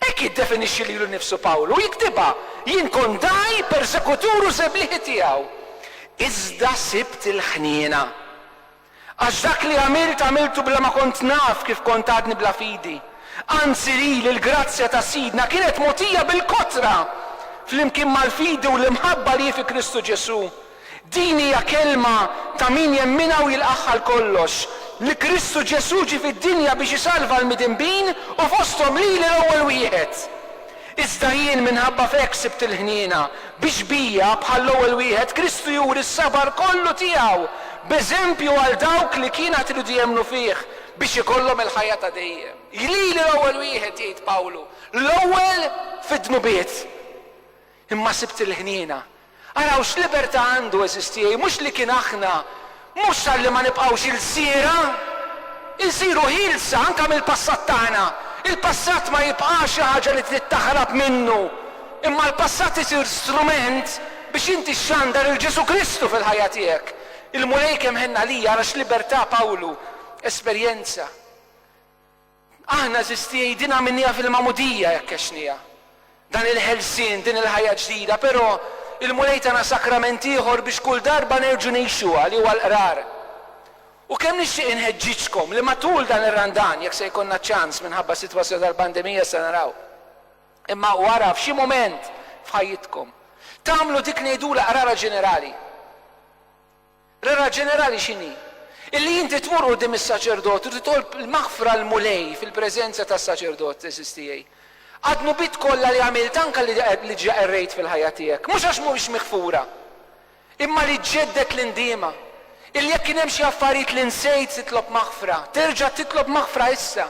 Hekk jiddefinixxi lilu nnifsu Pawlu, jiktibha jien kont daj, persekutur u żebliħi tiegħu. Iżda sibt il-ħniena. Għax dak li għamiltu bla ma kont naf kif kont għadni bla fidi. Anzi li l-grazzja ta' sidna kienet motija bil-kotra fl-imkien mal-fidi u l-imħabba li fi Kristu Ġesu. Din hija kelma ta' min jemmina u jilqaħħal kollox. Li Kristu Ġesu ġi fid-dinja biex isalva l-midinbin u fosthom li l-ewwel wieħed. Iżda jien minħabba fek sibt il-ħniena biex bija bħal l-ewwel wieħed Kristu juri s-sabar kollu tiegħu b'eżempju għal dawk li kienet tridu jemmnu fih biex ikollhom il-ħajja ta' dejjem. Jili l-ewwel wieħed jgħid Pawlu, l-ewwel fid-dnubiet. Imma sibt il-ħniena. Araw x'libertà għandu eżistijaj, mhux li kien aħna, mhux għalli ma nibqgħux il-sira, insiru ħilsa anke mill-passat tagħna. Il-passat ma jibqax xi ħaġa li trid taħrab minnu, imma l-passat isir strument biex inti xandar il-Ġesu Kristu fil-ħajja tiegħek. Il-mulej kemm ħenna lija għax libertà Pawlu, esperjenza. Aħna żistijaj dina minnija fil-mamudija jekk għexnija. Dan il-ħelsien, din il-ħajja ġdida, però il-mulej tagħna sakrament ieħor biex kull darba nerġu ngħixuha li huwa l-qrar. U kemm nixtieq inħeġġiġkom li matul dan ir-randan jekk se jkollna ċans minħabba sitwazzjoni tal-pandemija se naraw. Imma wara f'xi mument f'ħajjitkom. Tagħmlu dik ngħidula rara ġenerali. Rara ġenerali x'inhi? Illi inti tmur quddiem is-saċerdot u titolb il-maħfra l-mulej fil-preżenza tas-saċerdot eżistijej. Għadnu bit kollha li għamilt anke li ġaqerrejt fil-ħajja tiegħek, mhux għax mhuwiex miħfura, imma li ġeddet l-indiema. Illi jekk kien hemm xi affarijiet li nsejt titlob maħfra, terġa' titlob maħfra issa.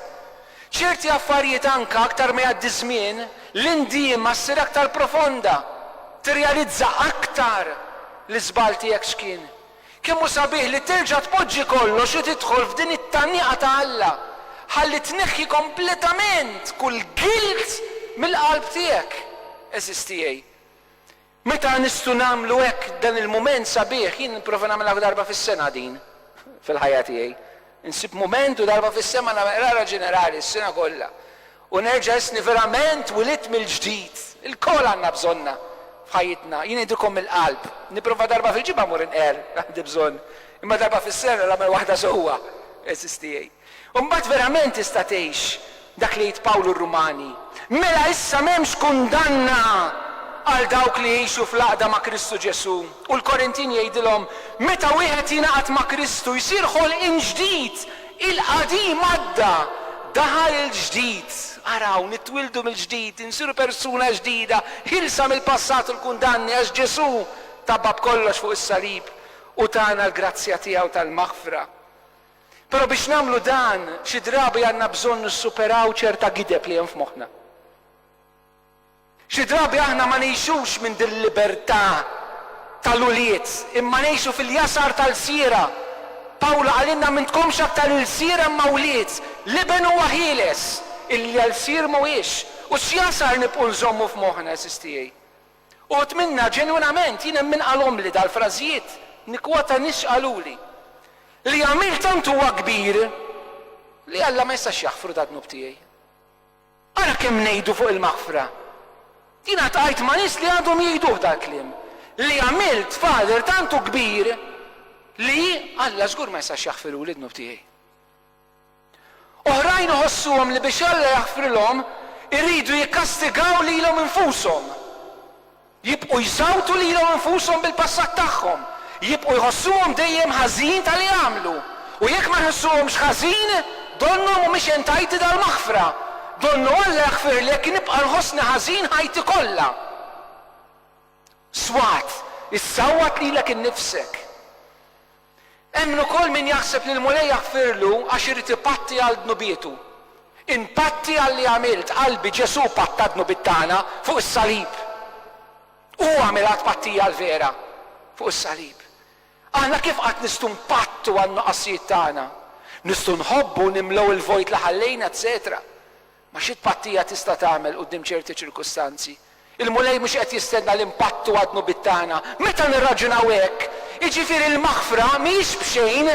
ċerti affarijiet anke aktar ma jgħaddi żmien, l-indiema ssir aktar profonda, tirrealizza aktar l-iżbal tiegħek x'kien. Kemm hu sabiħ li terġa' tpoġġi kollox u tidħol f'din it-tannieqa ta' Alla, ħalli tneħħi kompletament kull gilt mill-qalb tiegħek eżistijej. Meta nistgħu nagħmlu hekk dan il-mument sabiħ, jien nipprova nagħmilha darba fis-sena din fil-ħajja tiegħi. Insib mument u darba fis-sena rara ġenerali s-sena kollha. U nerġa' isni verament wilit mill-ġdid. Il-kol għandna bżonna f'ħajjitna. Jien ngħidilkom mill-qalb. Nipprova darba fil-ġimgħa mur inqer għandi bżonn. Imma darba fis-sena nagħmel waħda sewwa eżistijej. U mbagħad verament tista' tgħix dak li jgħid Pawlu r-Rumani. Mela issa m'hemmx kundanna għal dawk li jgħixu fl-għaqda ma' Kristu Ġesu. U l-Korintin jgħidilhom, meta wieħed jingħaqad ma' Kristu jsir ħolqien ġdid, il-qadim għadda, daħal il-ġdid. Araw, nitwildu mill-ġdid, insiru persuna ġdida, ħilsa mill-passat u l-kundanni għax Ġesu tabab kollox fuq is-salib u tagħna l-grazzja tiegħu tal-maħfra. Però biex nagħmlu dan, xi drabi għandna bżonn nissuperaw ċerta gideb li hemm f'moħħna. Xi drabi aħna ma ngħixux minn din libertà tal-uliet, imma ngħixu fil-jasar tal-sira. Pawla għalinna m'intkomx aktar il-sira imma uliet, liben huwa ħieles, illi għal-sir mhuwiex, u x'jasar nibqgħu nżommu f'moħħna eżistijej. U tminna ġenwinament jien hemm min qalhom li dal-frażijiet nikwota nix qaluli. Li għamil tant huwa kbir li Alla ma jistax jaħfru da dnub tiegħi. Ara kemm ngħidu fuq il-maħfra. Jiena tqajt ma' nies li għandhom jgħiduh dal-kliem. Li għamilt Fader tantu kbir li Alla żgur ma jistax jaħfiru li dnub tiegħi. Oħrajn iħossuhom li biex Alla jaħfrilhom irridu jikkastigaw lilhom infushom. Jibqgħu jsawtu lilhom infushom bil-passat tagħhom. Jibqgħu jħossuhom dejjem ħażin tal-li għamlu. U jekk ma jħossuhomx ħażin, donnu mhumiex entajti dal-maħfra. Donnu Alla jaħfir li jekk nibqa' nħossni ħażin ħajti kollha. Swat, issawwat lilek innifsek. Hemm ukoll min jaħseb li l-mulej jaħfirlu għax irid ipatti għal dnubietu. Impatti għal li għamilt, qalbi Ġesu patta dnubiet tagħna fuq is-salib. U għamilat pattija l-vera fuq is-salib. Aħna kif qatt nistgħu mpattu għan-nuqqasijiet tagħna. Nistgħu nħobbu nimlew il-vojt li ħallejna, etc. Ma xi tpattija tista' tagħmel quddiem ċerti ċirkustanzi. Il-mulej mhux qed jistenna l-impattu għadnu bit-tagħna. Meta nirraġunaw hekk, jiġifieri l-maħfra mhijiex b'xejn,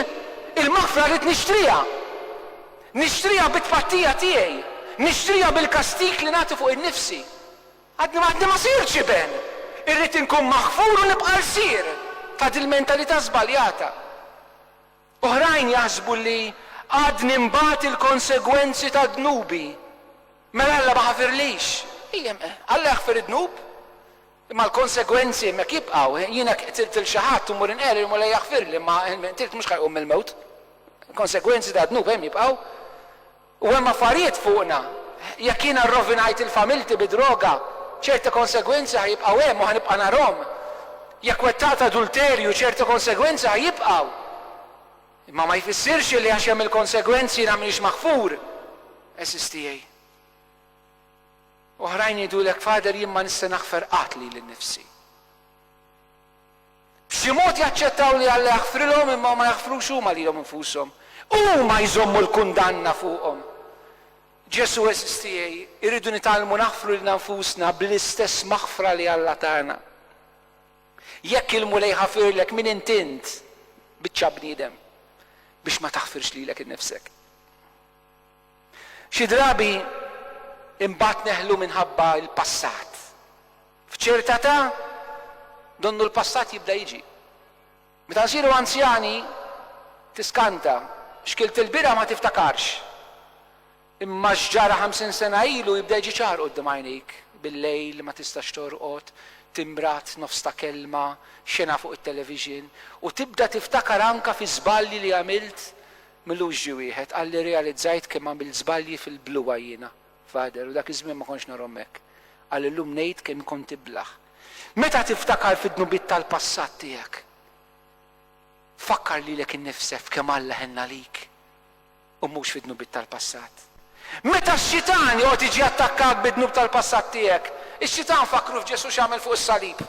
il-maħfra rid nixtriha. Nixtriha bit-tpattija tiegħi, nixtriha bil-kastik li nagħti fuq innifsi. Għadni ma sirx ben. Irrid inkun maħfur u nibqa' nsir ta' dil-mentalità żbaljata. Oħrajn jaħsbu li għadni mbagħad il-konsegwenzi ta' dnubi. Mela Alla ma ħafirlix. Alla jaħfir id-dnub, imma l-konsegwenzi hemmhekk jibqgħu. Jiena qtilt il xi ħadd u mur inqeri u la jaħfirli, ma qtilt mhux ħajqum mill-mewt. Il-konsegwenzi ta' dnub hemm jibqgħu. U hemm affarijiet fuqna. Jekk jiena rrovinajt il-familti bidroga, ċerti konsegwenzi ħajibqgħu hemm u ħanibqa' narhom. Jekk wettaqt adulterju ċerti konsegwenzi ħajibqgħu. Imma ma jfissirx li għax hemm il-konsegwenzi jiena m'iniex maħfur. Eżistijej. Oħrajn jgħidulek Fader jien ma nista' naħfer qatt li lin-nifsi. B'xi mod jaċċettaw li Alla jaħfrilhom imma ma jaħfrux huma lilhom infushom. Huma jżommu l-kundanna fuqhom. Ġesu eżistijej, irridu nitgħallmu naħfru lil nfusna bl-istess maħfra li Alla tagħna. Jekk il-mulej ħafirlek min intint biċċa bniedem biex ma taħfirx lilek innifsek. Xi drabi imbagħad neħlu minħabba l-passat. F'ċerta età donnu l-passat jibda jiġi. Meta nsiru anzjani tiskanta, xkilt il-bira ma tiftakarx. Imma x'ġara 50 sena ilu jibda jiġi ċar quddiem għajnejk. bil-lejl ma tistax torqod, timbrat nofs ta' kelma, xena fuq it-television, u tibda tiftakar anka fi żballi li għamilt milux ġi wieħed, għalli realizzajt kemm għamilt żbalji fil-bluwa jiena, Fader, u dak iż-żmien ma kontx narhom hekk. Għalli llum ngħid kemm kont iblaħ. Meta tiftakar fid-dnubiet tal-passat tiegħek, fakkar lilek innifsek kemm Alla ħenna lik u mhux fid-dnubiet tal-passat. Meta x-xitan joqgħod jiġi attakkat bid-dnub tal-passat tiegħek, ix-xitan fakru f'Ġesu x'għamel fuq is-salib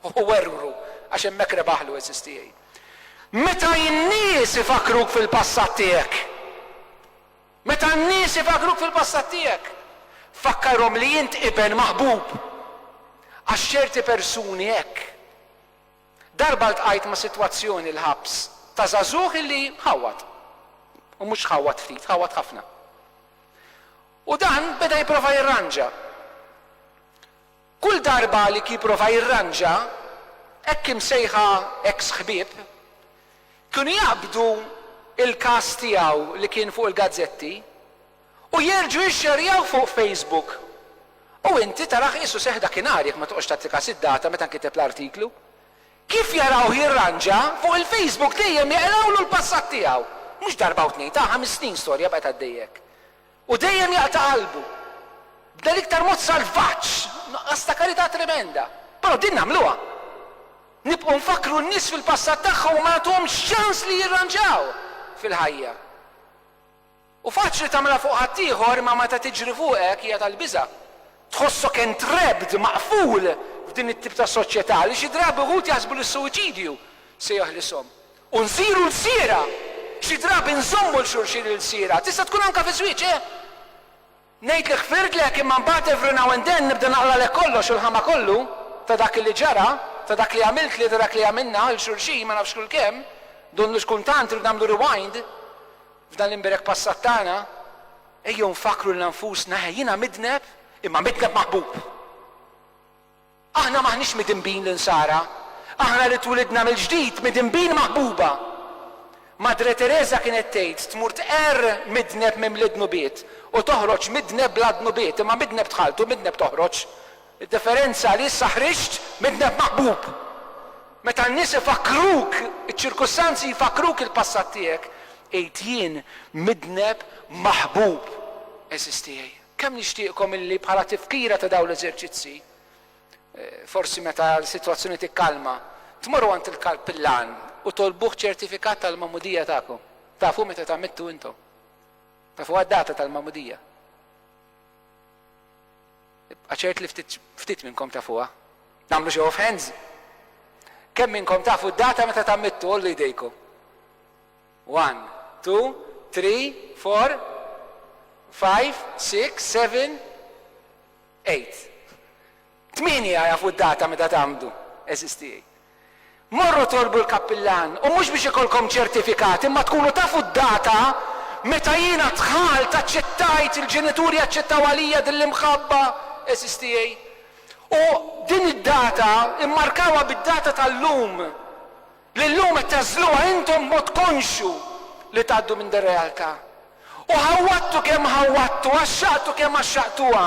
u werru għax hemmhekk rebaħlu eżistijaj. Meta n-nies ifakruk fil-passat tiegħek, meta n-nies ifakruk fil-passat tiegħek, fakkarhom li int iben maħbub għax ċerti persuni hekk. Darba ltqajt ma' sitwazzjoni l-ħabs ta' żagħżugħ illi ħawat. U mhux ħawat ftit, ħawat ħafna. U dan beda jipprova jirranġa. Kull darba li jipprova jirranġa, hekk imsejħa ex ħbieb, kienu jaqbdu il-każ tiegħu li kien fuq il-gazzetti u jerġgħu jixxerjaw fuq Facebook. U inti taraħ qisu seħ dakinhar jekk ma toqgħodx tagħti każ id-data meta nkiteb l-artiklu. Kif jaraw jirranġa fuq il-Facebook dejjem jaqrawlu l-passat tiegħu. Mhux darba u tnejn, ta' 5 snin storja bqgħet għaddejjek. U dejjem jaqta' qalbu. B'dan iktar mod salvaġġ, nuqqas ta' karità tremenda. Però din nagħmluha. Nibqgħu nfakru n-nies fil-passat tagħhom u ma nagħtuhomx ċans li jirranġaw fil-ħajja. U faċli tagħmilha fuq ħadd ieħor imma meta tiġri fuqek hija tal-biża'. Tħossok entrapped maqful f'din it-tip ta' soċjetà li xi drabi wħud jaħsbu li s-suwiċidju se joħlishom. U nsiru l-siera, xi drabi nżommu l-xulxin il-siera. Tista' tkun anke fi żwieġ, ngħidlek ħfirdlek imma mbagħad every now and then nibda naqralek kollox u l-ħama kollu ta' dak li ġara, ta' dak li għamilt li ta' dak li għamilna l-xulxin ma nafx kull kemm, donnu xkultant irid nagħmlu rewind f'dan l-imberek passat tagħna, ejjew nfakru l-nfusna jiena midneb imma midneb maħbub. Aħna maħniex midinbin l-insara, aħna li twilidna mill-ġdid midinbin maħbuba. Madre Teresa kienet tgħid tmur tqerr midneb mimlidnubiet u toħroġ midneb bla dnubiet, imma midneb tħaltu midneb toħroġ. Id-differenza li issa ħriġt midneb maħbub. Meta n-nies ifakruk, iċ-ċirkustanzi jfakruk il-passat tiegħek, ejt jien midneb maħbub eżistijaj. Kemm nixtieqkom illi bħala tifkira ta' dawn l-eżerċizzi, forsi meta l-sitwazzjoni tikkalma, tmorru għand il-kappillan u tolbuh ċertifikat tal-mamudija tagħkom. Tafu meta tagħmittu intom. Tafu għad-data tal-mamudija. Għaċert li ftit minnkom tafuha. Nagħmlu show of hands. Kemm minnkom tafu d-data meta tagħmittu ollu jdejkom. 1, 2, 3, 4, 5, 6, 7, 8. 8 jafu d-data meta tagħmlu eżistijaj. Morru tolbu l-kappillan u mhux biex ikolkom ċertifikat, imma tkunu tafu d-data meta jiena dħalt aċċettajt il-ġenituri aċċettaw għalija dil-imħabba eżistijaj. U din id-data immarkawha bid-data tal-lum. L-lum qed tażluha intom mod konxu li tgħaddu minn dir-realtà. U ħawwattu kemm ħawwattu, għaxxaqtu kemm għaxxaqtuha.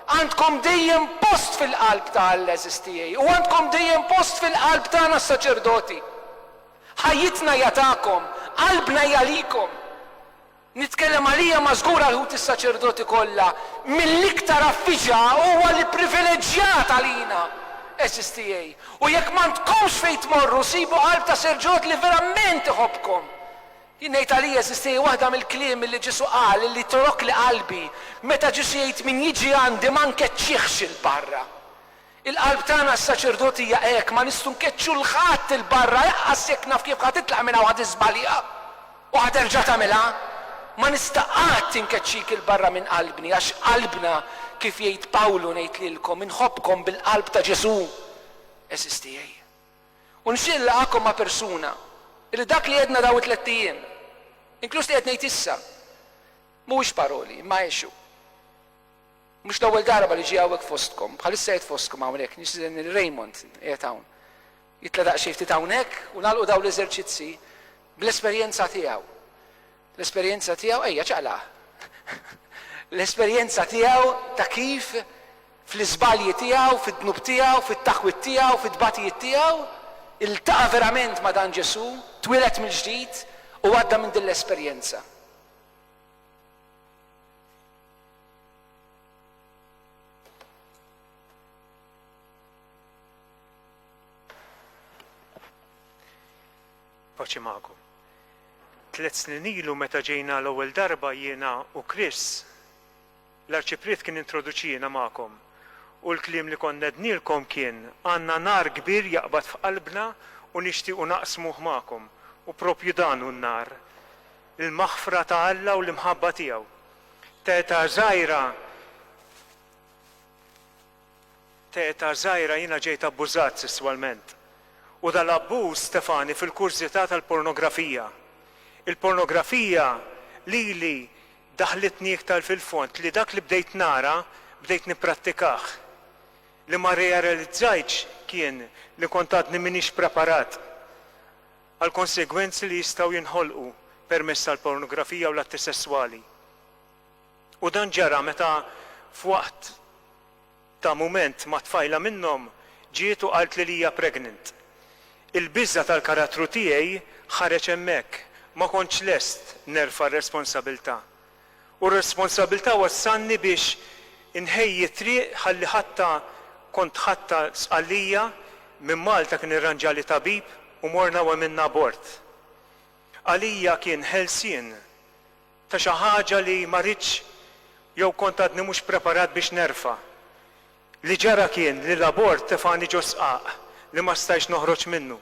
Għandkom dejjem post fil-qalb ta' l-eżistijaj u għandkom dejjem post fil-qalb tagħna s-saċerdoti. Ħajjitna jatakom, qalbna jalikom. Nitkellem għalija mażgur għal-ħut is-saċerdoti kollha, mill-iktar affiġa huwa li privileġġjat għalina eżistijaj. U jekk ma tkomx fejn tmorru, sibu qalb ta' serġot li verament iħobbkom. Jinnejt għalija eżistijaj waħda mill-kliem li Ġesu qal li torok li qalbi meta Ġesu jgħid min jiġi għandi ma nkeċċiħx il-barra. Il-qalb tagħna s-saċerdoti hija hekk ma nistgħu nkeċċu l-ħadd il-barra jaqqas jekk naf kif ħadd titlaq minnha waħd iżbalja u ħadd terġa' tagħmilha. Ma nista' qatt tinkeċċik il-barra minn qalbni għax qalbna kif jgħid Pawlu ngħid lilkom inħobbkom bil-qalb ta' Ġesu eżistijaj. U nixtieq nilqakom ma' persuna li dak li jedna daw it-3 ijiem, inkluż li qed ngħid issa, mhuwiex paroli, ma għexu. Mhux l-ewwel darba li ġie hawnhekk fostkom, bħalissa qed fostkom hawnhekk, nixtieq Raymond qiegħed hawn. Jitla daqsxejn ftit hawnhekk u nagħlqu daw l-eżerċizzi bl-esperjenza tiegħu. L-esperjenza tiegħu ejja ċaqla. L-esperjenza tiegħu ta' kif fl-iżbalji tiegħu, fid-dnub tiegħu, fit-taħwit tiegħu, fid-dbatijiet tiegħu, iltaqa' verament ma' dan Ġesu, twilet mill-ġdid u għadda minn din l-esperjenza. Paċi magħkom. 3 snin ilu meta ġejna l-ewwel darba jiena u Chris, l-arċipriet kien introduċina magħkom u l-kliem li konna nednilkom kien għandna nar kbir jaqbad f'qalbna u nixtiequ naqsmuh magħkom u propju dan hu n-nar. Il-maħfra ta' Alla u l-imħabba tiegħu. Teta żgħira jiena ġejt abbużat sesswalment. U dal-abbuż Stefani fil-kurzità tal-pornografija. Il-pornografija li daħlitni iktar fil-font li dak li bdejt nara bdejt nipprattikah. Li ma realizzajtx kien li kont għadni minix preparat għal konsegwenzi li jistgħu jinħolqu permezz tal-pornografija u l-atti sesswali. U dan ġara meta f'waqt ta' mument ma tfajla minnhom ġiet u qalt li hija pregnant. Il-biża tal-karattru tiegħi ħareġ hemmhekk, ma kontx lest nerfa' r-responsabbiltà. U r-responsabbiltà wassalni biex inħejji triq ħalli kont ħatta sqallija minn Malta kien irranġali tabib u morna u għamilna abort. Għalija kien ħelsien ta' xi ħaġa li ma rridx jew kont għadni mhux preparat biex nerfa'. Li ġara kien li l-abort tefani ġo sqaq li ma stajx noħroġ minnu.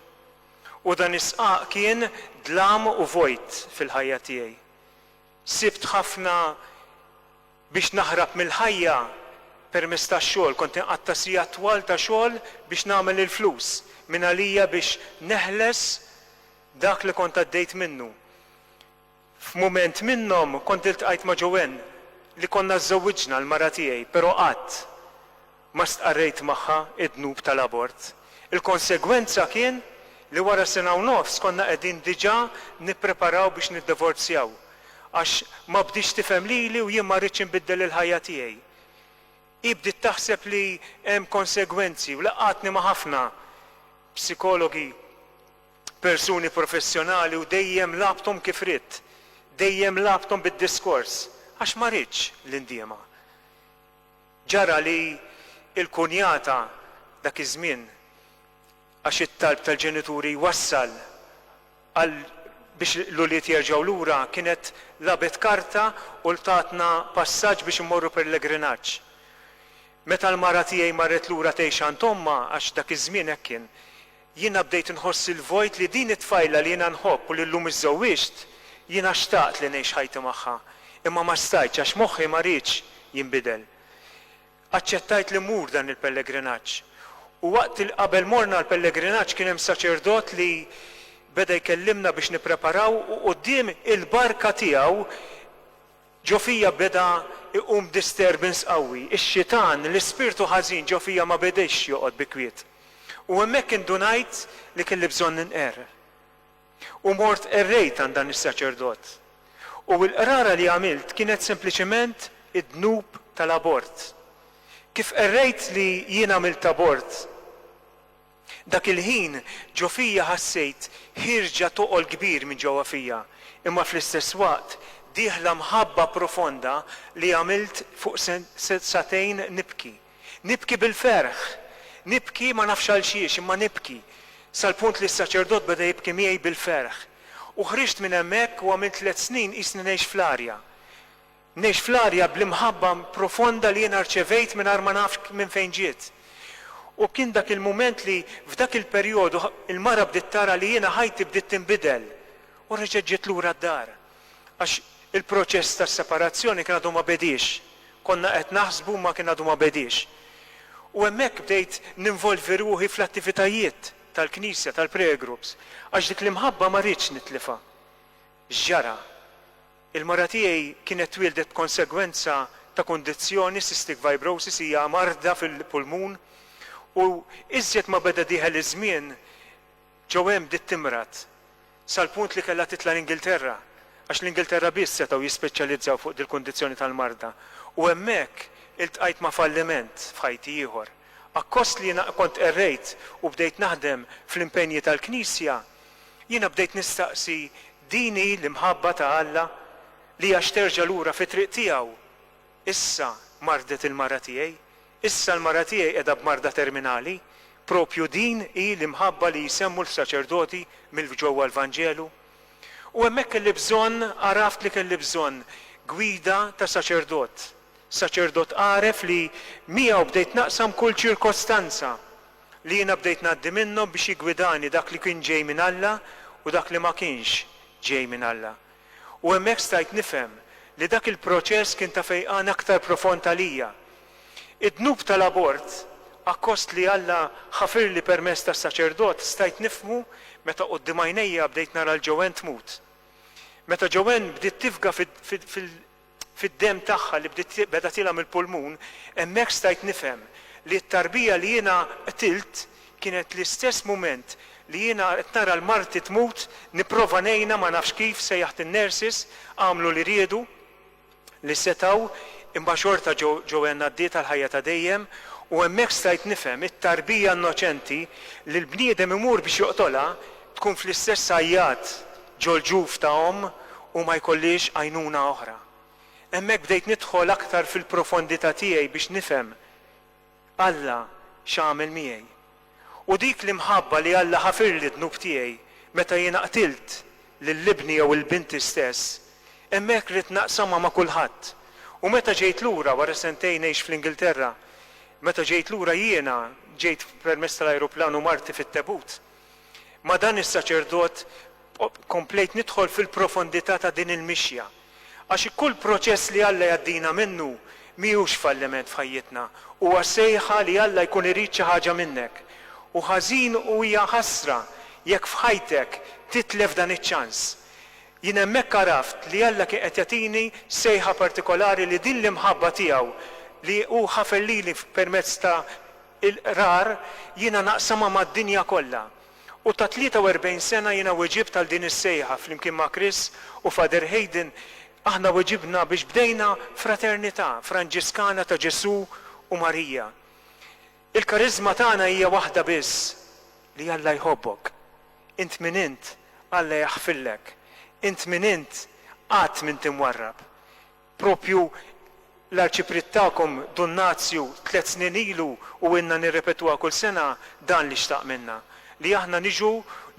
U dan is-sqaq kien dlam u vojt fil-ħajja tiegħi. Sibt ħafna biex naħrab mill-ħajja permezz tax-xogħol, kont inqatta' sija twal ta' xogħol biex nagħmel il-flus minn għalija biex neħles dak li kont għaddejt minnu. F'mument minnhom kont iltqajt ma' Joanne li konna żżewwiġna l-mara tiegħi, però qatt ma stqarrejt magħha id-dnub tal-abort. Il-konsegwenza kien li wara sena u nofs konna qegħdin diġà nippreparaw biex niddivorzjaw għax ma bdix tifhem lili u jien ma rridx inbiddel il-ħajja tiegħi. Ibdiet taħseb li hemm konsegwenzi u laqatni ma' ħafna psikologi, persuni professjonali u dejjem labtom kif ridt, dejjem labtom bid-diskors għax ma rridx l-indiema. Ġara li il-kunjata dak iż-żmien għax it-talb tal-ġenituri wassal għal biex l-uliet jerġgħu lura kienet labet karta u l-tatna passaġġ biex immorru pellegrinaġġ. Meta l-mara tiegħi marret lura tgħix għand omma għax dak iż-żmien hekk kien, jiena bdejt inħoss il-vojt li din it-tfajla li jiena nħobb u li llum iżżewwiġt, jiena xtaqt li ngħix ħajti magħha, imma ma stajtx għax moħħi ma rridx jinbidel. Aċċettajt li mmur dan il-pellegrinaġġ. U waqt il qabel morna l-pellegrinaġġ kien hemm saċerdot li beda jkellimna biex nippreparaw u quddiem il-barka tiegħu ġo fija beda iqum disturbance qawwi. Ix-xitan, l-ispirtu ħażin ġo fija ma bedex joqgħod bi kwiet. U hemmhekk indunajt li kelli bżonn inqer. U mort errejt għand dan is-saċerdot. U l-qrara li għamilt kienet sempliċement id-dnub tal-abort. Kif errejt li jien għamilt abort, dak il-ħin ġo fija ħassejt ħirġa toqol kbir minn ġewwa fija, imma fl-istess waqt dieħla mħabba profonda li għamilt fuq satejn nibki. Nibki bil-ferħ, nibki ma nafx għal xiex, imma nibki. Sal-punt li s-saċerdot beda jibki miegħi bil-ferħ. U ħriġt minn hemmhekk u għamilt 3 snin qisni ngħix fl-arja. Ngħix fl-arja bl-imħabba profonda li jien rċevejt mingħajr ma naf minn fejn ġiet. U kien dak il-mument li f'dak il-perjodu il-mara bdiet tara li jiena ħajti bdiet tinbidel u reġgħet ġiet lura d-dar. Għax il-proċess tas-separazzjoni kien għadu ma bedix. Konna qed naħsbu ma kien għadu ma bedix. U hemmhekk bdejt ninvolvi ruħi fl-attivitajiet tal-Knisja, tal-prayer groups, għax dik l-imħabba ma rridx nitlifha. Ġara, il-mara tiegħi kienet twildet konsegwenza ta' kondizzjoni cystic fibrosis, hija marda fil-pulmun, u iżjed ma beda dieħel iż-żmien ġew hemm bdiet timrat sal-punt li kellha titla' l-Ingilterra, għax l-Ingilterra biss setgħu jispeċjalizzaw fuq dil-kundizzjoni tal-marda. U hemmhekk iltqajt ma' falliment f'ħajti ieħor. Akkost li jiena kont errejt u bdejt naħdem fl-impenji tal-Knisja, jiena bdejt nistaqsi dini l-imħabba ta' Alla li għax terġa' lura fit-triq tiegħu. Issa mardet il-mara tiegħi, issa l-mara tiegħi qiegħda b'marda terminali, propju din hi l-imħabba li jsemmu l-saċerdoti mill-ġewwa l-Vanġelu. U hemmhekk kelli bżonn, għaraft li kelli bżonn gwida ta' saċerdot. Saċerdot għaref li miegħu bdejt naqsam kull ċirkostanza li jiena bdejt ngħaddi minnhom biex jigwidani dak li kien ġej minn Alla u dak li ma kienx ġej minn Alla. U hemmhekk stajt nifhem li dak il-proċess kien ta' fejqan aktar profond għalija. Id-dnub tal-abort, akkost li Alla ħafir li permess tas-saċerdot, stajt nifhmu meta qudiem għajnejja bdejt nara l-Ġowen tmut. Meta Ġowen bdiet tifga fid-dem tagħha li beda tilha mill-pulmun, hemmhekk stajt nifhem li t-tarbija li jiena qtilt kienet l-istess mument li jiena qed nara l-marti tmut, nipprova ngħinha ma nafx kif sejjaħt in-nurses għamlu li riedu li setgħu imma xorta Ġowen għaddiet għall-ħajja ta' dejjem u hemmhekk stajt nifhem it-tarbija innoċenti li l-bniedem imur biex joqtolha tkun fl-istess sajjat ġol-ġuf ta' u ma jkollix għajnuna oħra. Hemmhekk bdejt nidħol aktar fil-profondità tiegħi biex nifhem Alla x'għamel miegħi. U dik l-imħabba li Alla ħafir li d-dnub tiegħi meta jiena qtilt lill-ibni jew il-binti stess, hemmhekk rid naqsamha ma' kulħadd. U meta ġejt lura wara sentejn ngħix fl-Ingilterra, meta ġejt lura jiena ġejt permezz tal-ajruplanu marti fit-Tebut. Ma dan is-saċerdot komplejt nidħol fil-profondità ta' din il-mixja. Għax kull proċess li Alla jgħaddina minnu mihux falliment f'ħajjitna huwa sejħa li Alla jkun irid xi ħaġa minnek. U ħażin u hija ħasra jekk f'ħajtek titlef dan iċ-ċans. Jien hemmhekk għaraft li Alla kien qed jagħtini sejħa partikolari li din l-imħabba tiegħu li hu ħafel lili permezz ta' il-qrar jiena naqsamha mad-dinja kollha. U ta' 43 sena jiena weġibt għal din is-sejħa flimkien ma' Chris u Father Hayden aħna weġibna biex bdejna fraternità Franġiskana ta' Ġesu u Marija. Il-karizma tagħna hija waħda biss li Alla jħobbok. Int min int Alla jaħfillek. Int min int qatt min timwarrab. Propju l-arċiprit tagħkom Dunnazju 3 snin ilu u inna nirrepetuha kull sena dan li xtaq minna. Li aħna niġu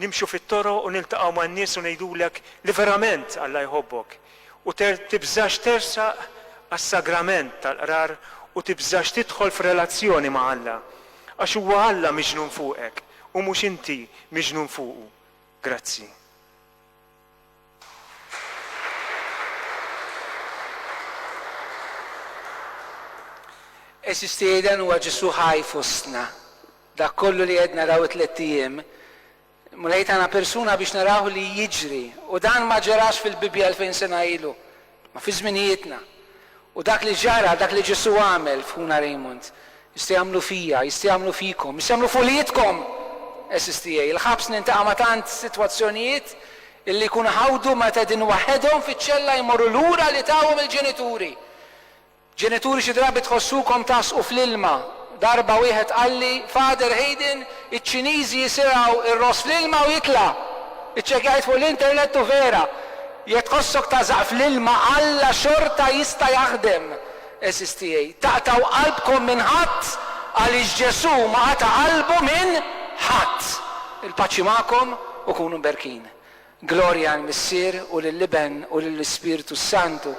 nimxu fit-toro u niltaqgħu man-nies u ngħidulek li verament Alla jħobbok. U tibżax tersaq għas-sagrament tal-qrar u tibżax tidħol f'relazzjoni ma' Alla. Għax huwa Alla miġnun fuqek u mhux inti miġnun fuqu. Grazzi. Esistieden huwa Ġesu ħaj fostna. Dak kollu li għedna daw 3 ijiem, mulejt għana persuna biex narahu li jiġri. U dan ma ġarax fil-Bibja 2000 sena ilu, ma fi żminijietna. U dak li ġara, dak li Ġesu għamel f'Huna Raymond, jista' jagħmlu fija, jista' jagħmlu fikom, jista' jagħmlu fulietkom. Esistijaj, il-ħabs nintaqa' ma' tant sitwazzjonijiet illi jkunu ħawdu meta din waħedhom fiċ-ċella jmorru lura li tawhom il-ġenituri. Ġenituri xi drabi tħossukom tasqu fl-ilma. Darba wieħed qalli Father Hayden iċ-Ċiniżi jisiraw ir-ros fl-ilma u jitla'. Iċċekkjajt fuq l-internet u vera. Jekk tħossok tażaq fl-ilma Alla xorta jista' jaħdem. Esistijaj, taqtaw qalbkom minn ħadd għaliex Ġesu ma qata' qalbu minn ħadd. Il-paċi magħkom u kunu mberkin. Glorja għall-Missier u lill-Liben u lill-Ispiritu Santu.